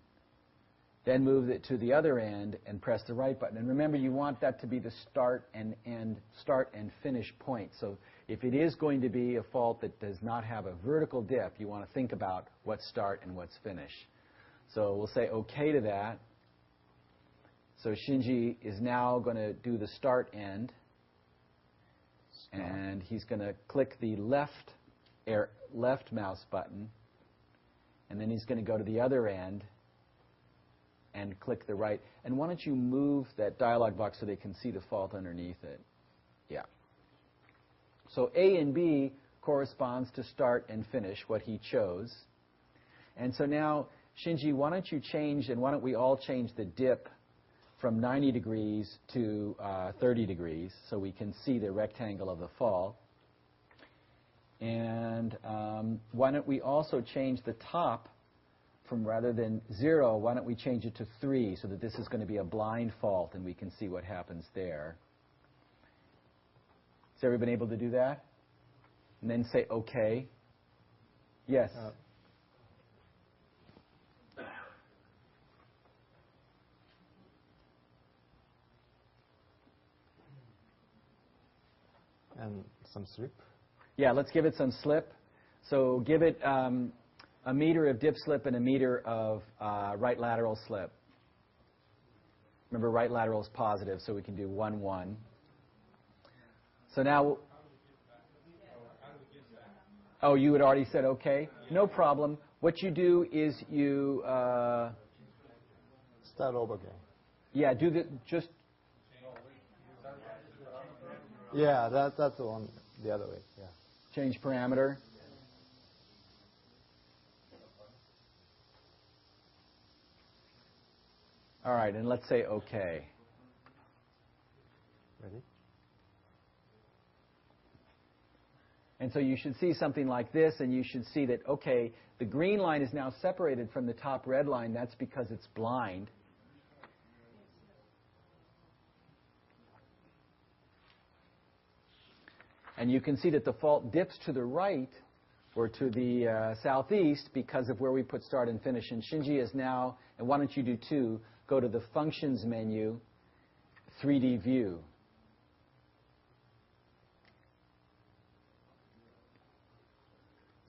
Then move it to the other end and press the right button. And remember, you want that to be the start and finish point. So if it is going to be a fault that does not have a vertical dip, you want to think about what's start and what's finish. So we'll say OK to that. So Shinji is now going to do the start end. And he's going to click the left mouse button. And then he's going to go to the other end and click the right. And why don't you move that dialog box so they can see the fault underneath it? Yeah. So A and B corresponds to start and finish, what he chose. And so now, Shinji, why don't you change, and why don't we all change the dip from 90 degrees to 30 degrees so we can see the rectangle of the fall. And why don't we also change the top from, rather than 0, why don't we change it to 3 so that this is going to be a blind fault and we can see what happens there. Has everybody been able to do that? And then say OK. Yes? And some slip? Yeah, let's give it some slip. So give it a meter of dip slip and a meter of right lateral slip. Remember, right lateral is positive, so we can do 1, 1. So now, oh, you had already said OK? No problem. What you do is you start over again. Yeah, do the just. Yeah, that's on the other way. Yeah. Change parameter. All right, and let's say OK. Ready? And so you should see something like this, and you should see that, OK, the green line is now separated from the top red line. That's because it's blind. And you can see that the fault dips to the right or to the southeast because of where we put start and finish. And Shinji is now, and why don't you do 2, go to the Functions menu, 3D View.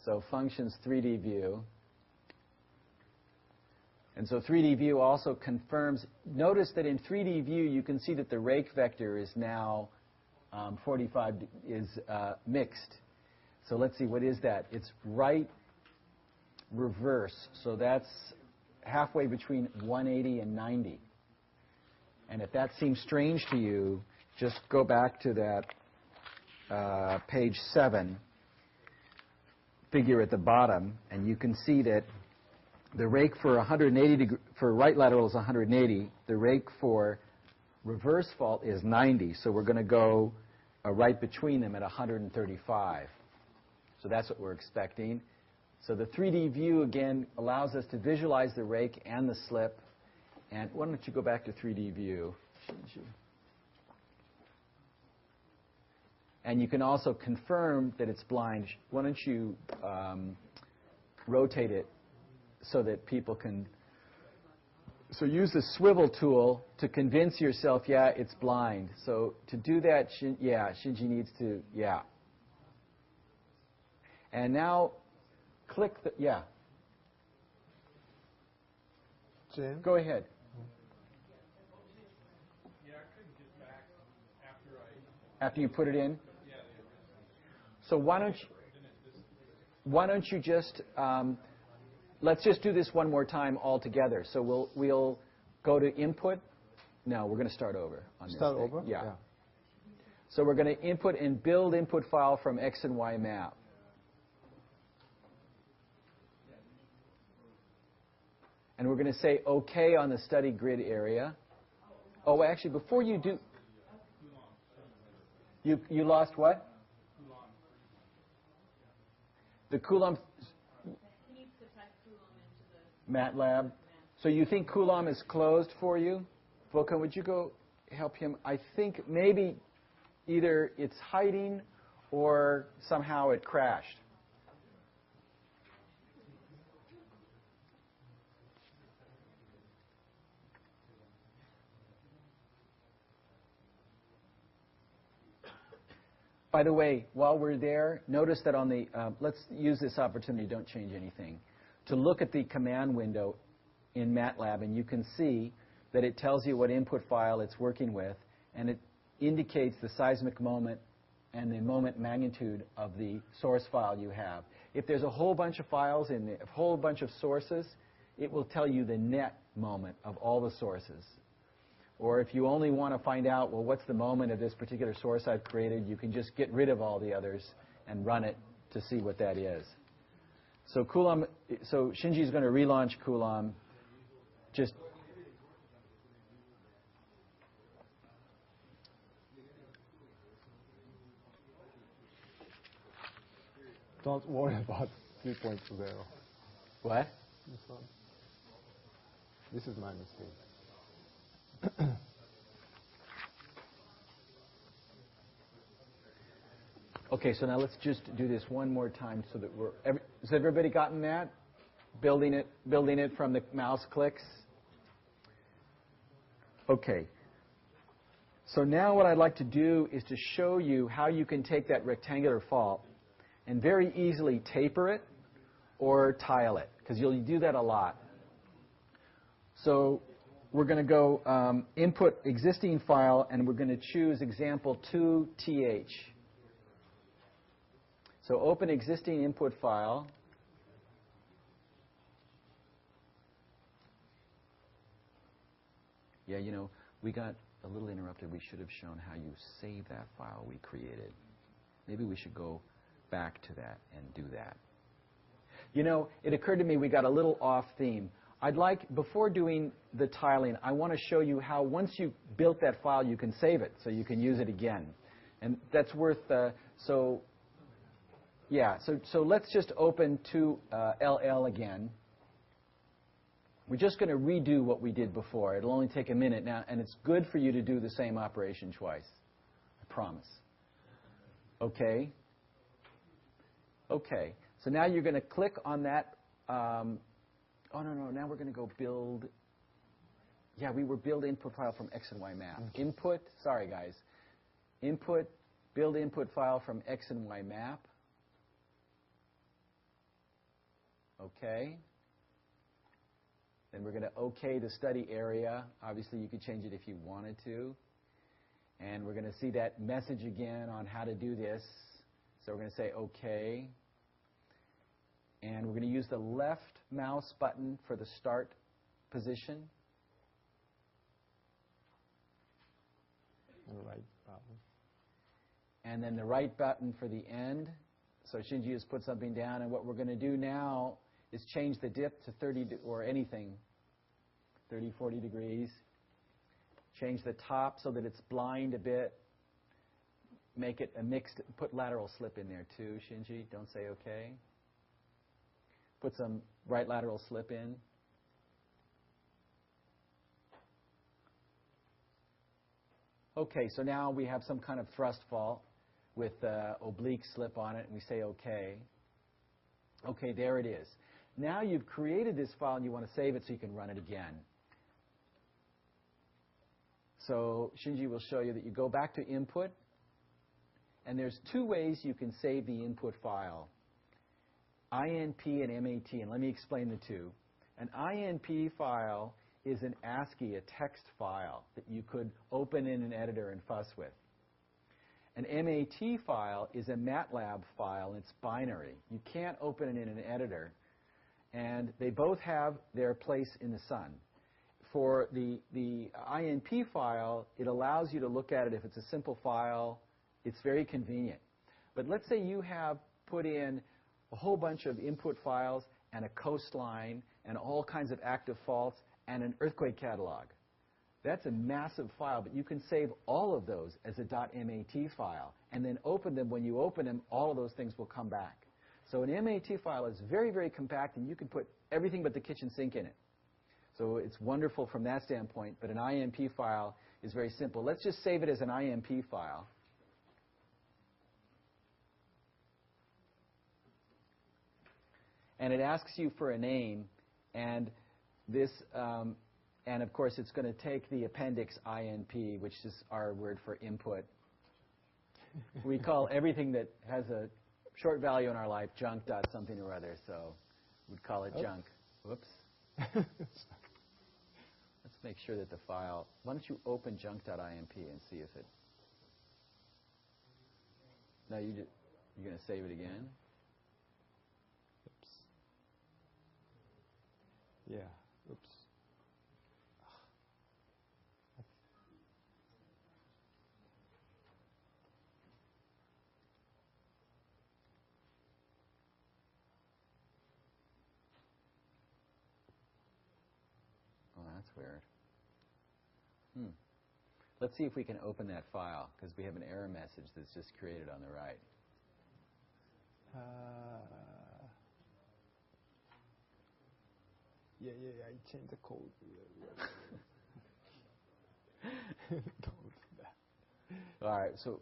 So Functions 3D View. And so 3D View also confirms, notice that in 3D View you can see that the rake vector is now 45 is mixed. So let's see, what is that? It's right reverse. So that's halfway between 180 and 90. And if that seems strange to you, just go back to that page 7 figure at the bottom, and you can see that the rake for 180 for right lateral is 180. The rake for reverse fault is 90. So we're going to go right between them at 135. So that's what we're expecting. So the 3D view, again, allows us to visualize the rake and the slip. And why don't you go back to 3D view? And you can also confirm that it's blind. Why don't you rotate it so that people can So use the swivel tool to convince yourself, yeah, it's blind. So to do that, Shinji needs to, yeah. And now click the, yeah. Jim? Go ahead. Yeah, I couldn't get back after After you put it in? yeah, So why don't you just, let's just do this one more time all together. So we'll go to input. No, we're going to start over. On Start this over? Yeah. So we're going to input and build input file from X and Y map. And we're going to say OK on the study grid area. Oh, actually, before you do, you lost what? The Coulomb. MATLAB. So you think Coulomb is closed for you? Volkan, would you go help him? I think maybe either it's hiding or somehow it crashed. By the way, while we're there, notice that on the, let's use this opportunity, don't change anything, to look at the command window in MATLAB, and you can see that it tells you what input file it's working with, and it indicates the seismic moment and the moment magnitude of the source file you have. If there's a whole bunch of files in there, a whole bunch of sources, it will tell you the net moment of all the sources. Or if you only want to find out, well, what's the moment of this particular source I've created, you can just get rid of all the others and run it to see what that is. So Coulomb, so Shinji's going to relaunch Coulomb. Just don't worry about 3.0. what? This one. This is my mistake. Okay, so now let's just do this one more time so that has everybody gotten that? Building it from the mouse clicks? Okay. So now what I'd like to do is to show you how you can take that rectangular fault and very easily taper it or tile it, because you'll do that a lot. So we're going to go input existing file, and we're going to choose example 2th. So open existing input file. Yeah, you know, we got a little interrupted. We should have shown how you save that file we created. Maybe we should go back to that and do that. You know, it occurred to me we got a little off theme. I'd like, before doing the tiling, I want to show you how once you've built that file, you can save it so you can use it again. And that's worth, so let's just open 2LL again. We're just going to redo what we did before. It'll only take a minute now, and it's good for you to do the same operation twice. I promise. Okay. Okay. So now you're going to click on that. Oh, no. Now we're going to go build. Yeah, we were build input file from X and Y map. Input. Sorry, guys. Input. Build input file from X and Y map. Okay. Then we're going to OK the study area. Obviously, you could change it if you wanted to. And we're going to see that message again on how to do this. So we're going to say OK. And we're going to use the left mouse button for the start position. And right button. And then the right button for the end. So Shinji has put something down. And what we're going to do now is change the dip to 30 or anything, 30, 40 degrees. Change the top so that it's blind a bit. Make it a mixed, put lateral slip in there too, Shinji. Don't say OK. Put some right lateral slip in. OK, so now we have some kind of thrust fault with oblique slip on it, and we say OK. OK, there it is. Now you've created this file and you want to save it so you can run it again. So Shinji will show you that you go back to input, and there's two ways you can save the input file, INP and MAT, and let me explain the two. An INP file is an ASCII, a text file that you could open in an editor and fuss with. An MAT file is a MATLAB file, and it's binary. You can't open it in an editor, and they both have their place in the sun. For the INP file, it allows you to look at it if it's a simple file. It's very convenient. But let's say you have put in a whole bunch of input files and a coastline and all kinds of active faults and an earthquake catalog. That's a massive file, but you can save all of those as a .mat file and then open them. When you open them, all of those things will come back. So an MAT file is very, very compact, and you can put everything but the kitchen sink in it. So it's wonderful from that standpoint, but an INP file is very simple. Let's just save it as an INP file. And it asks you for a name, and this, and of course, it's going to take the appendix INP, which is our word for input. We call everything that has a short value in our life junk dot something or other, so we'd call it junk. Whoops. Let's make sure that the file, why don't you open junk.imp and see if it, no, you're going to save it again? Oops. Yeah, oops. Oh, that's weird. Let's see if we can open that file, because we have an error message that's just created on the right. Yeah, I changed the code. Don't do that. All right, so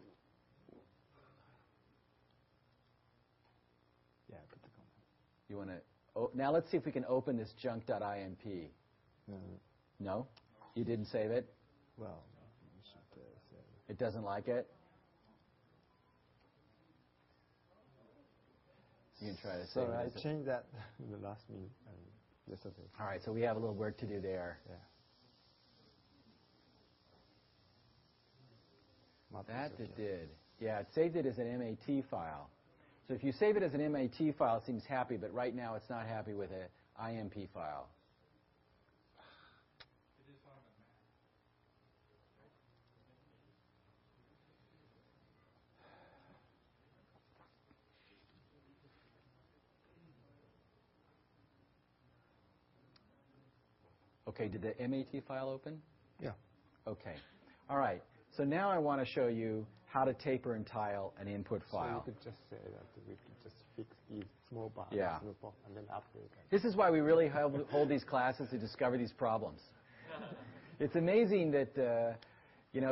yeah, put the comment. you want to, now let's see if we can open this junk.imp. No. No? You didn't save it? Well, you should save it. It doesn't like it? You can try to save it. I changed that in the last minute. That's okay. All right, so we have a little work to do there. Yeah. That it did. Yeah, it saved it as an MAT file. So if you save it as an MAT file, it seems happy, but right now it's not happy with an IMP file. It is on the Mac. Okay, did the MAT file open? Yeah. Okay. All right. So now I want to show you how to taper and tile an input file. So you could just say that we could just fix these small bars Yeah. and then update them. This is why we really hold these classes to discover these problems. It's amazing that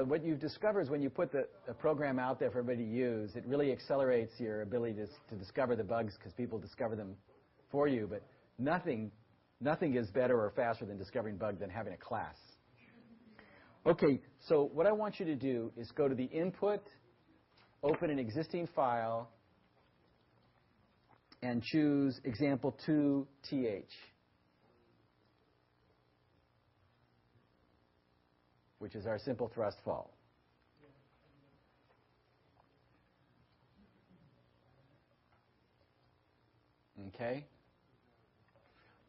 what you've discovered is when you put a program out there for everybody to use, it really accelerates your ability to discover the bugs because people discover them for you. But nothing is better or faster than discovering bugs than having a class. Okay, so what I want you to do is go to the input, open an existing file, and choose example 2th, which is our simple thrust fault. Okay?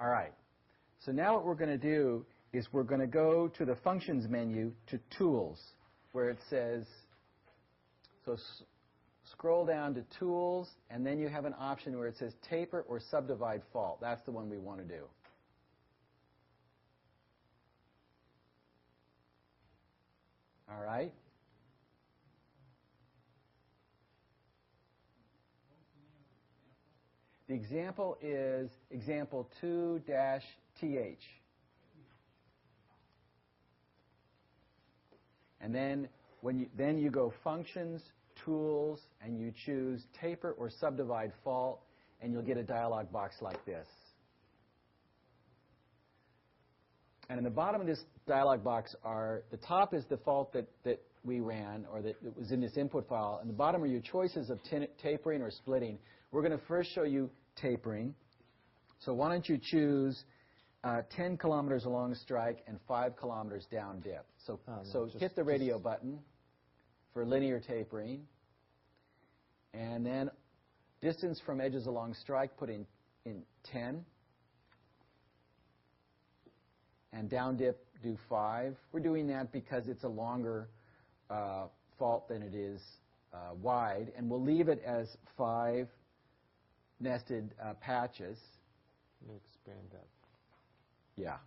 All right. So now what we're going to do is we're going to go to the Functions menu to Tools, where it says, so scroll down to Tools, and then you have an option where it says Taper or Subdivide Fault. That's the one we want to do. All right? The example is example 2-th. And then you go Functions, Tools, and you choose Taper or Subdivide Fault, and you'll get a dialog box like this. And in the bottom of this dialog box are, the top is the fault that we ran, or that was in this input file, and the bottom are your choices of tapering or splitting. We're going to first show you tapering. So why don't you choose 10 kilometers along strike and 5 kilometers down dip. So, hit the radio button for linear tapering. And then distance from edges along strike, put in 10. And down dip, do 5. We're doing that because it's a longer fault than it is wide. And we'll leave it as 5 nested patches. Can you explain that? Yeah,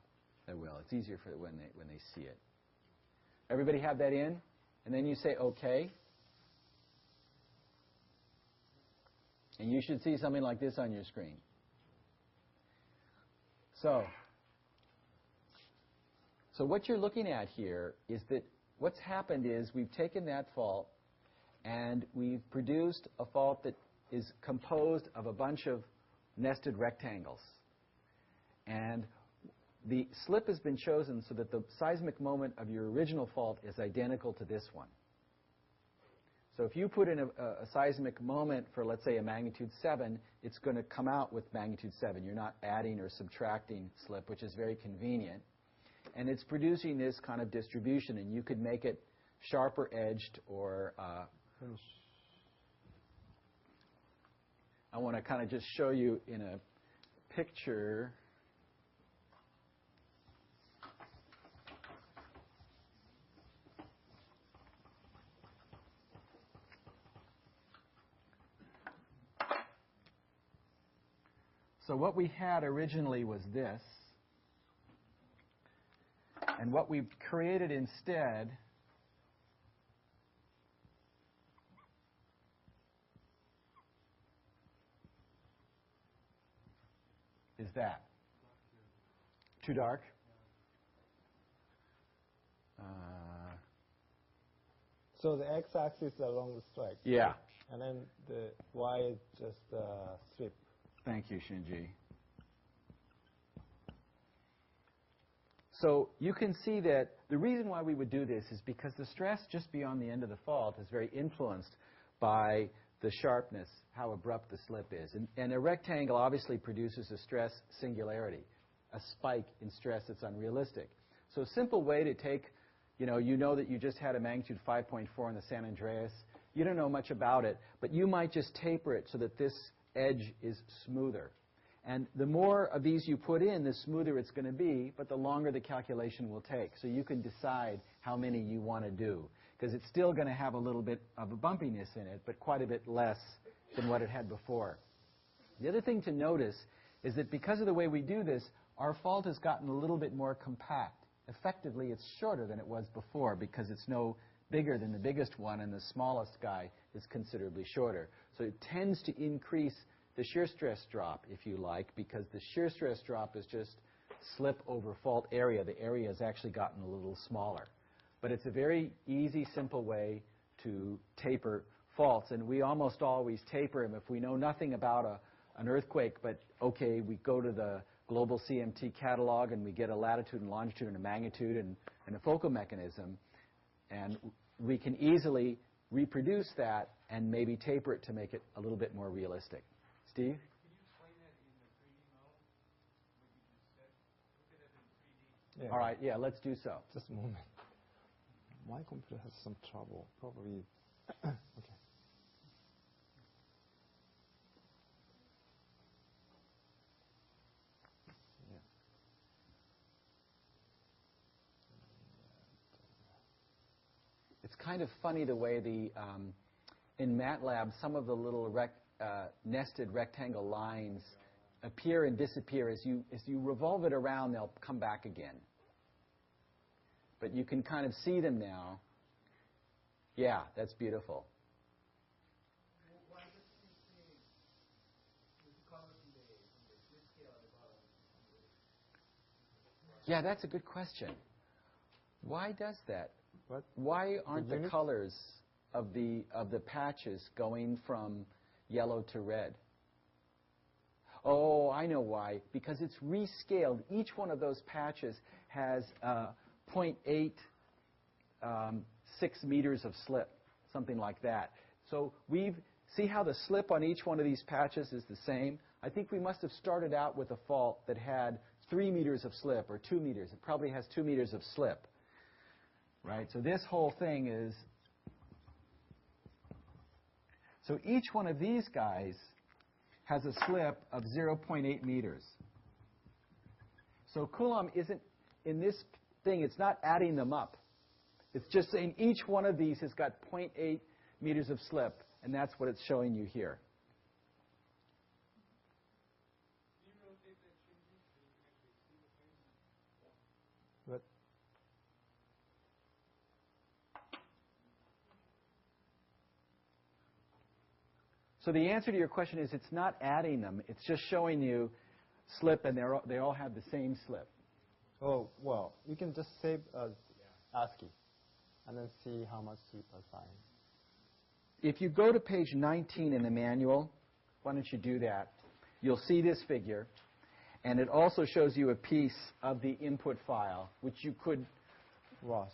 I will. It's easier for when they see it. Everybody have that in? And then you say OK. And you should see something like this on your screen. So what you're looking at here is that what's happened is we've taken that fault and we've produced a fault that is composed of a bunch of nested rectangles. And the slip has been chosen so that the seismic moment of your original fault is identical to this one. So if you put in a seismic moment for, let's say, a magnitude 7, it's going to come out with magnitude 7. You're not adding or subtracting slip, which is very convenient. And it's producing this kind of distribution, and you could make it sharper edged or I want to kind of just show you in a picture. So what we had originally was this. And what we've created instead is that. Too dark? So the x-axis is along the strike. Yeah. And then the y is just strip. Thank you, Shinji. So you can see that the reason why we would do this is because the stress just beyond the end of the fault is very influenced by the sharpness, how abrupt the slip is. And a rectangle obviously produces a stress singularity, a spike in stress that's unrealistic. So a simple way to take, you know that you just had a magnitude 5.4 in the San Andreas. You don't know much about it, but you might just taper it so that this edge is smoother. And the more of these you put in, the smoother it's going to be, but the longer the calculation will take. So you can decide how many you want to do, because it's still going to have a little bit of a bumpiness in it, but quite a bit less than what it had before. The other thing to notice is that because of the way we do this, our fault has gotten a little bit more compact. Effectively, it's shorter than it was before because it's no bigger than the biggest one, and the smallest guy is considerably shorter. So it tends to increase the shear stress drop, if you like, because the shear stress drop is just slip over fault area. The area has actually gotten a little smaller. But it's a very easy, simple way to taper faults, and we almost always taper them if we know nothing about an earthquake, but okay, we go to the global CMT catalog and we get a latitude and longitude and a magnitude and a focal mechanism, and we can easily reproduce that and maybe taper it to make it a little bit more realistic. Steve? Can you explain that in the 3D mode, what you just said? Look at it in 3D. Yeah. All right, yeah, let's do so. Just a moment. My computer has some trouble. Probably. Okay. Yeah. It's kind of funny the way in MATLAB, some of the little nested rectangle lines appear and disappear. As you revolve it around, they'll come back again. But you can kind of see them now. Yeah, that's beautiful. Why doesn't it say the color from the split scale at the bottom? Yeah, that's a good question. Why does that? What? Why aren't the units? colors of the patches going from yellow to red? Oh, I know why. Because it's rescaled. Each one of those patches has 0.86 meters of slip, something like that. So see how the slip on each one of these patches is the same? I think we must have started out with a fault that had 3 meters of slip or 2 meters. It probably has 2 meters of slip, right? So this whole thing is, so each one of these guys has a slip of 0.8 meters. So Coulomb isn't, in this thing, it's not adding them up. It's just saying each one of these has got 0.8 meters of slip, and that's what it's showing you here. But So the answer to your question is it's not adding them. It's just showing you slip, and they all have the same slip. oh well, you can just save ASCII, and then see how much slip I find. If you go to page 19 in the manual, why don't you do that? You'll see this figure, and it also shows you a piece of the input file, which you could. Ross,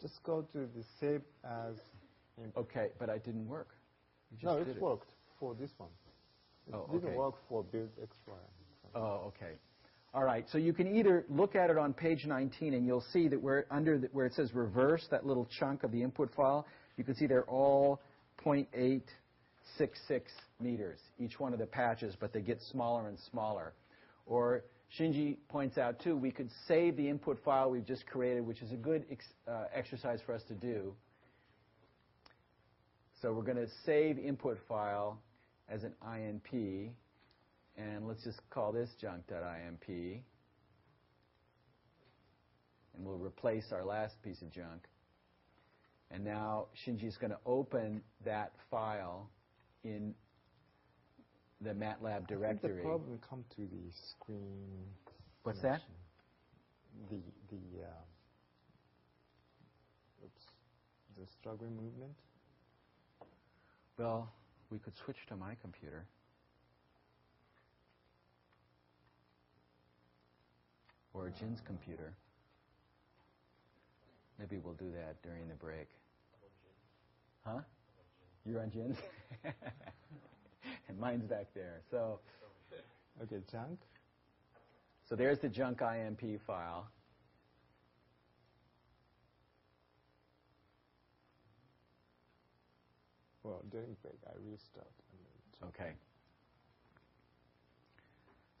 just go to the save as input. Okay, but it didn't work. You just No, did it worked for this one. It Oh, didn't okay. work for Build Explorer. Oh, okay. All right. So you can either look at it on page 19, and you'll see that where it says reverse, that little chunk of the input file, you can see they're all 0.866 meters, each one of the patches, but they get smaller and smaller. Or Shinji points out, too, we could save the input file we've just created, which is a good exercise for us to do. So we're going to save input file as an INP, and let's just call this junk.imp, and we'll replace our last piece of junk. And now Shinji's going to open that file in the MATLAB directory. I think the problem come to the screen. What's that? The struggling movement. Well, we could switch to my computer. Or Jin's computer. Maybe we'll do that during the break. Huh? You're on Jin's? And mine's back there. So, Okay, junk. so there's the junk IMP file. Well, during break, I restart. And then Okay.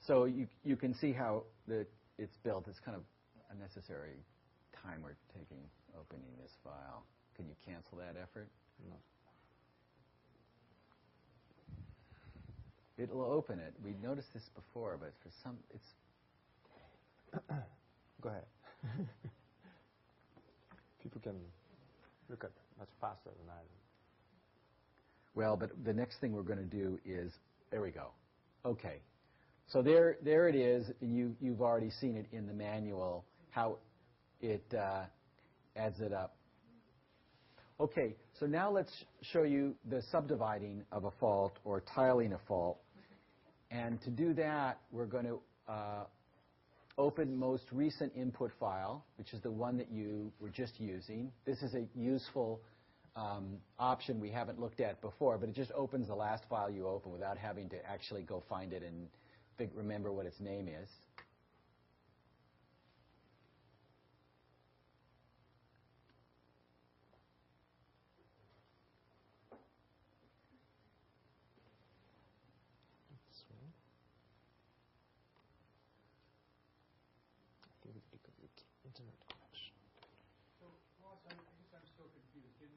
So you can see how it's built. It's kind of unnecessary time we're taking opening this file. Can you cancel that effort? No. It'll open it. We noticed this before, but for some, it's... Go ahead. People can look at much faster than I do. Well, but the next thing we're going to do is, there we go. Okay. So there it is. You've already seen it in the manual, how it adds it up. Okay, so now let's show you the subdividing of a fault or tiling a fault. And to do that, we're going to open most recent input file, which is the one that you were just using. This is a useful option we haven't looked at before, but it just opens the last file you open without having to actually go find it and remember what its name is. I think it's because of the internet connection. So, Ross, I guess I'm still confused. When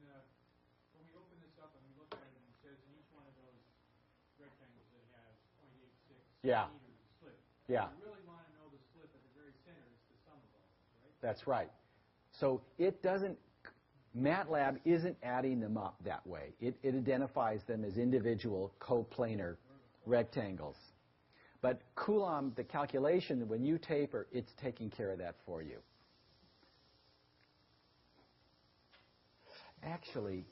we open this up and we look at it, and it says in each one of those rectangles it has 0.86 Yeah. meters of slip. Yeah. If you really want to know the slip at the very center, it's the sum of all, right? That's right. So it doesn't, MATLAB isn't adding them up that way. It identifies them as individual coplanar rectangles. But Coulomb, the calculation, when you taper, it's taking care of that for you. Actually,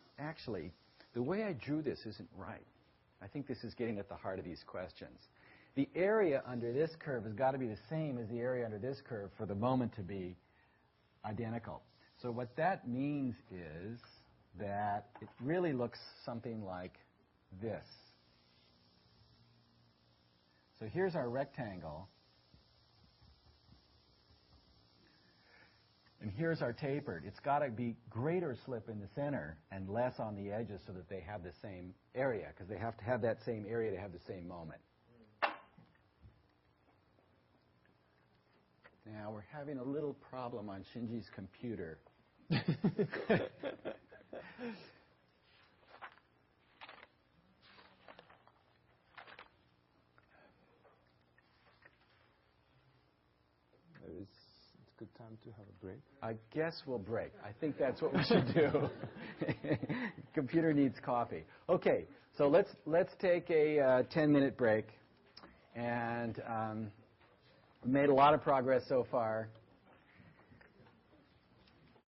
the way I drew this isn't right. I think this is getting at the heart of these questions. the area under this curve has got to be the same as the area under this curve for the moment to be identical. So what that means is that it really looks something like this. So here's our rectangle. And here's our tapered. It's got to be greater slip in the center and less on the edges so that they have the same area, because they have to have that same area to have the same moment. Now we're having a little problem on Shinji's computer. It's a good time to have a break. I guess we'll break. I think that's what we should do. Computer needs coffee. Okay, so let's take a 10-minute break. And made a lot of progress so far.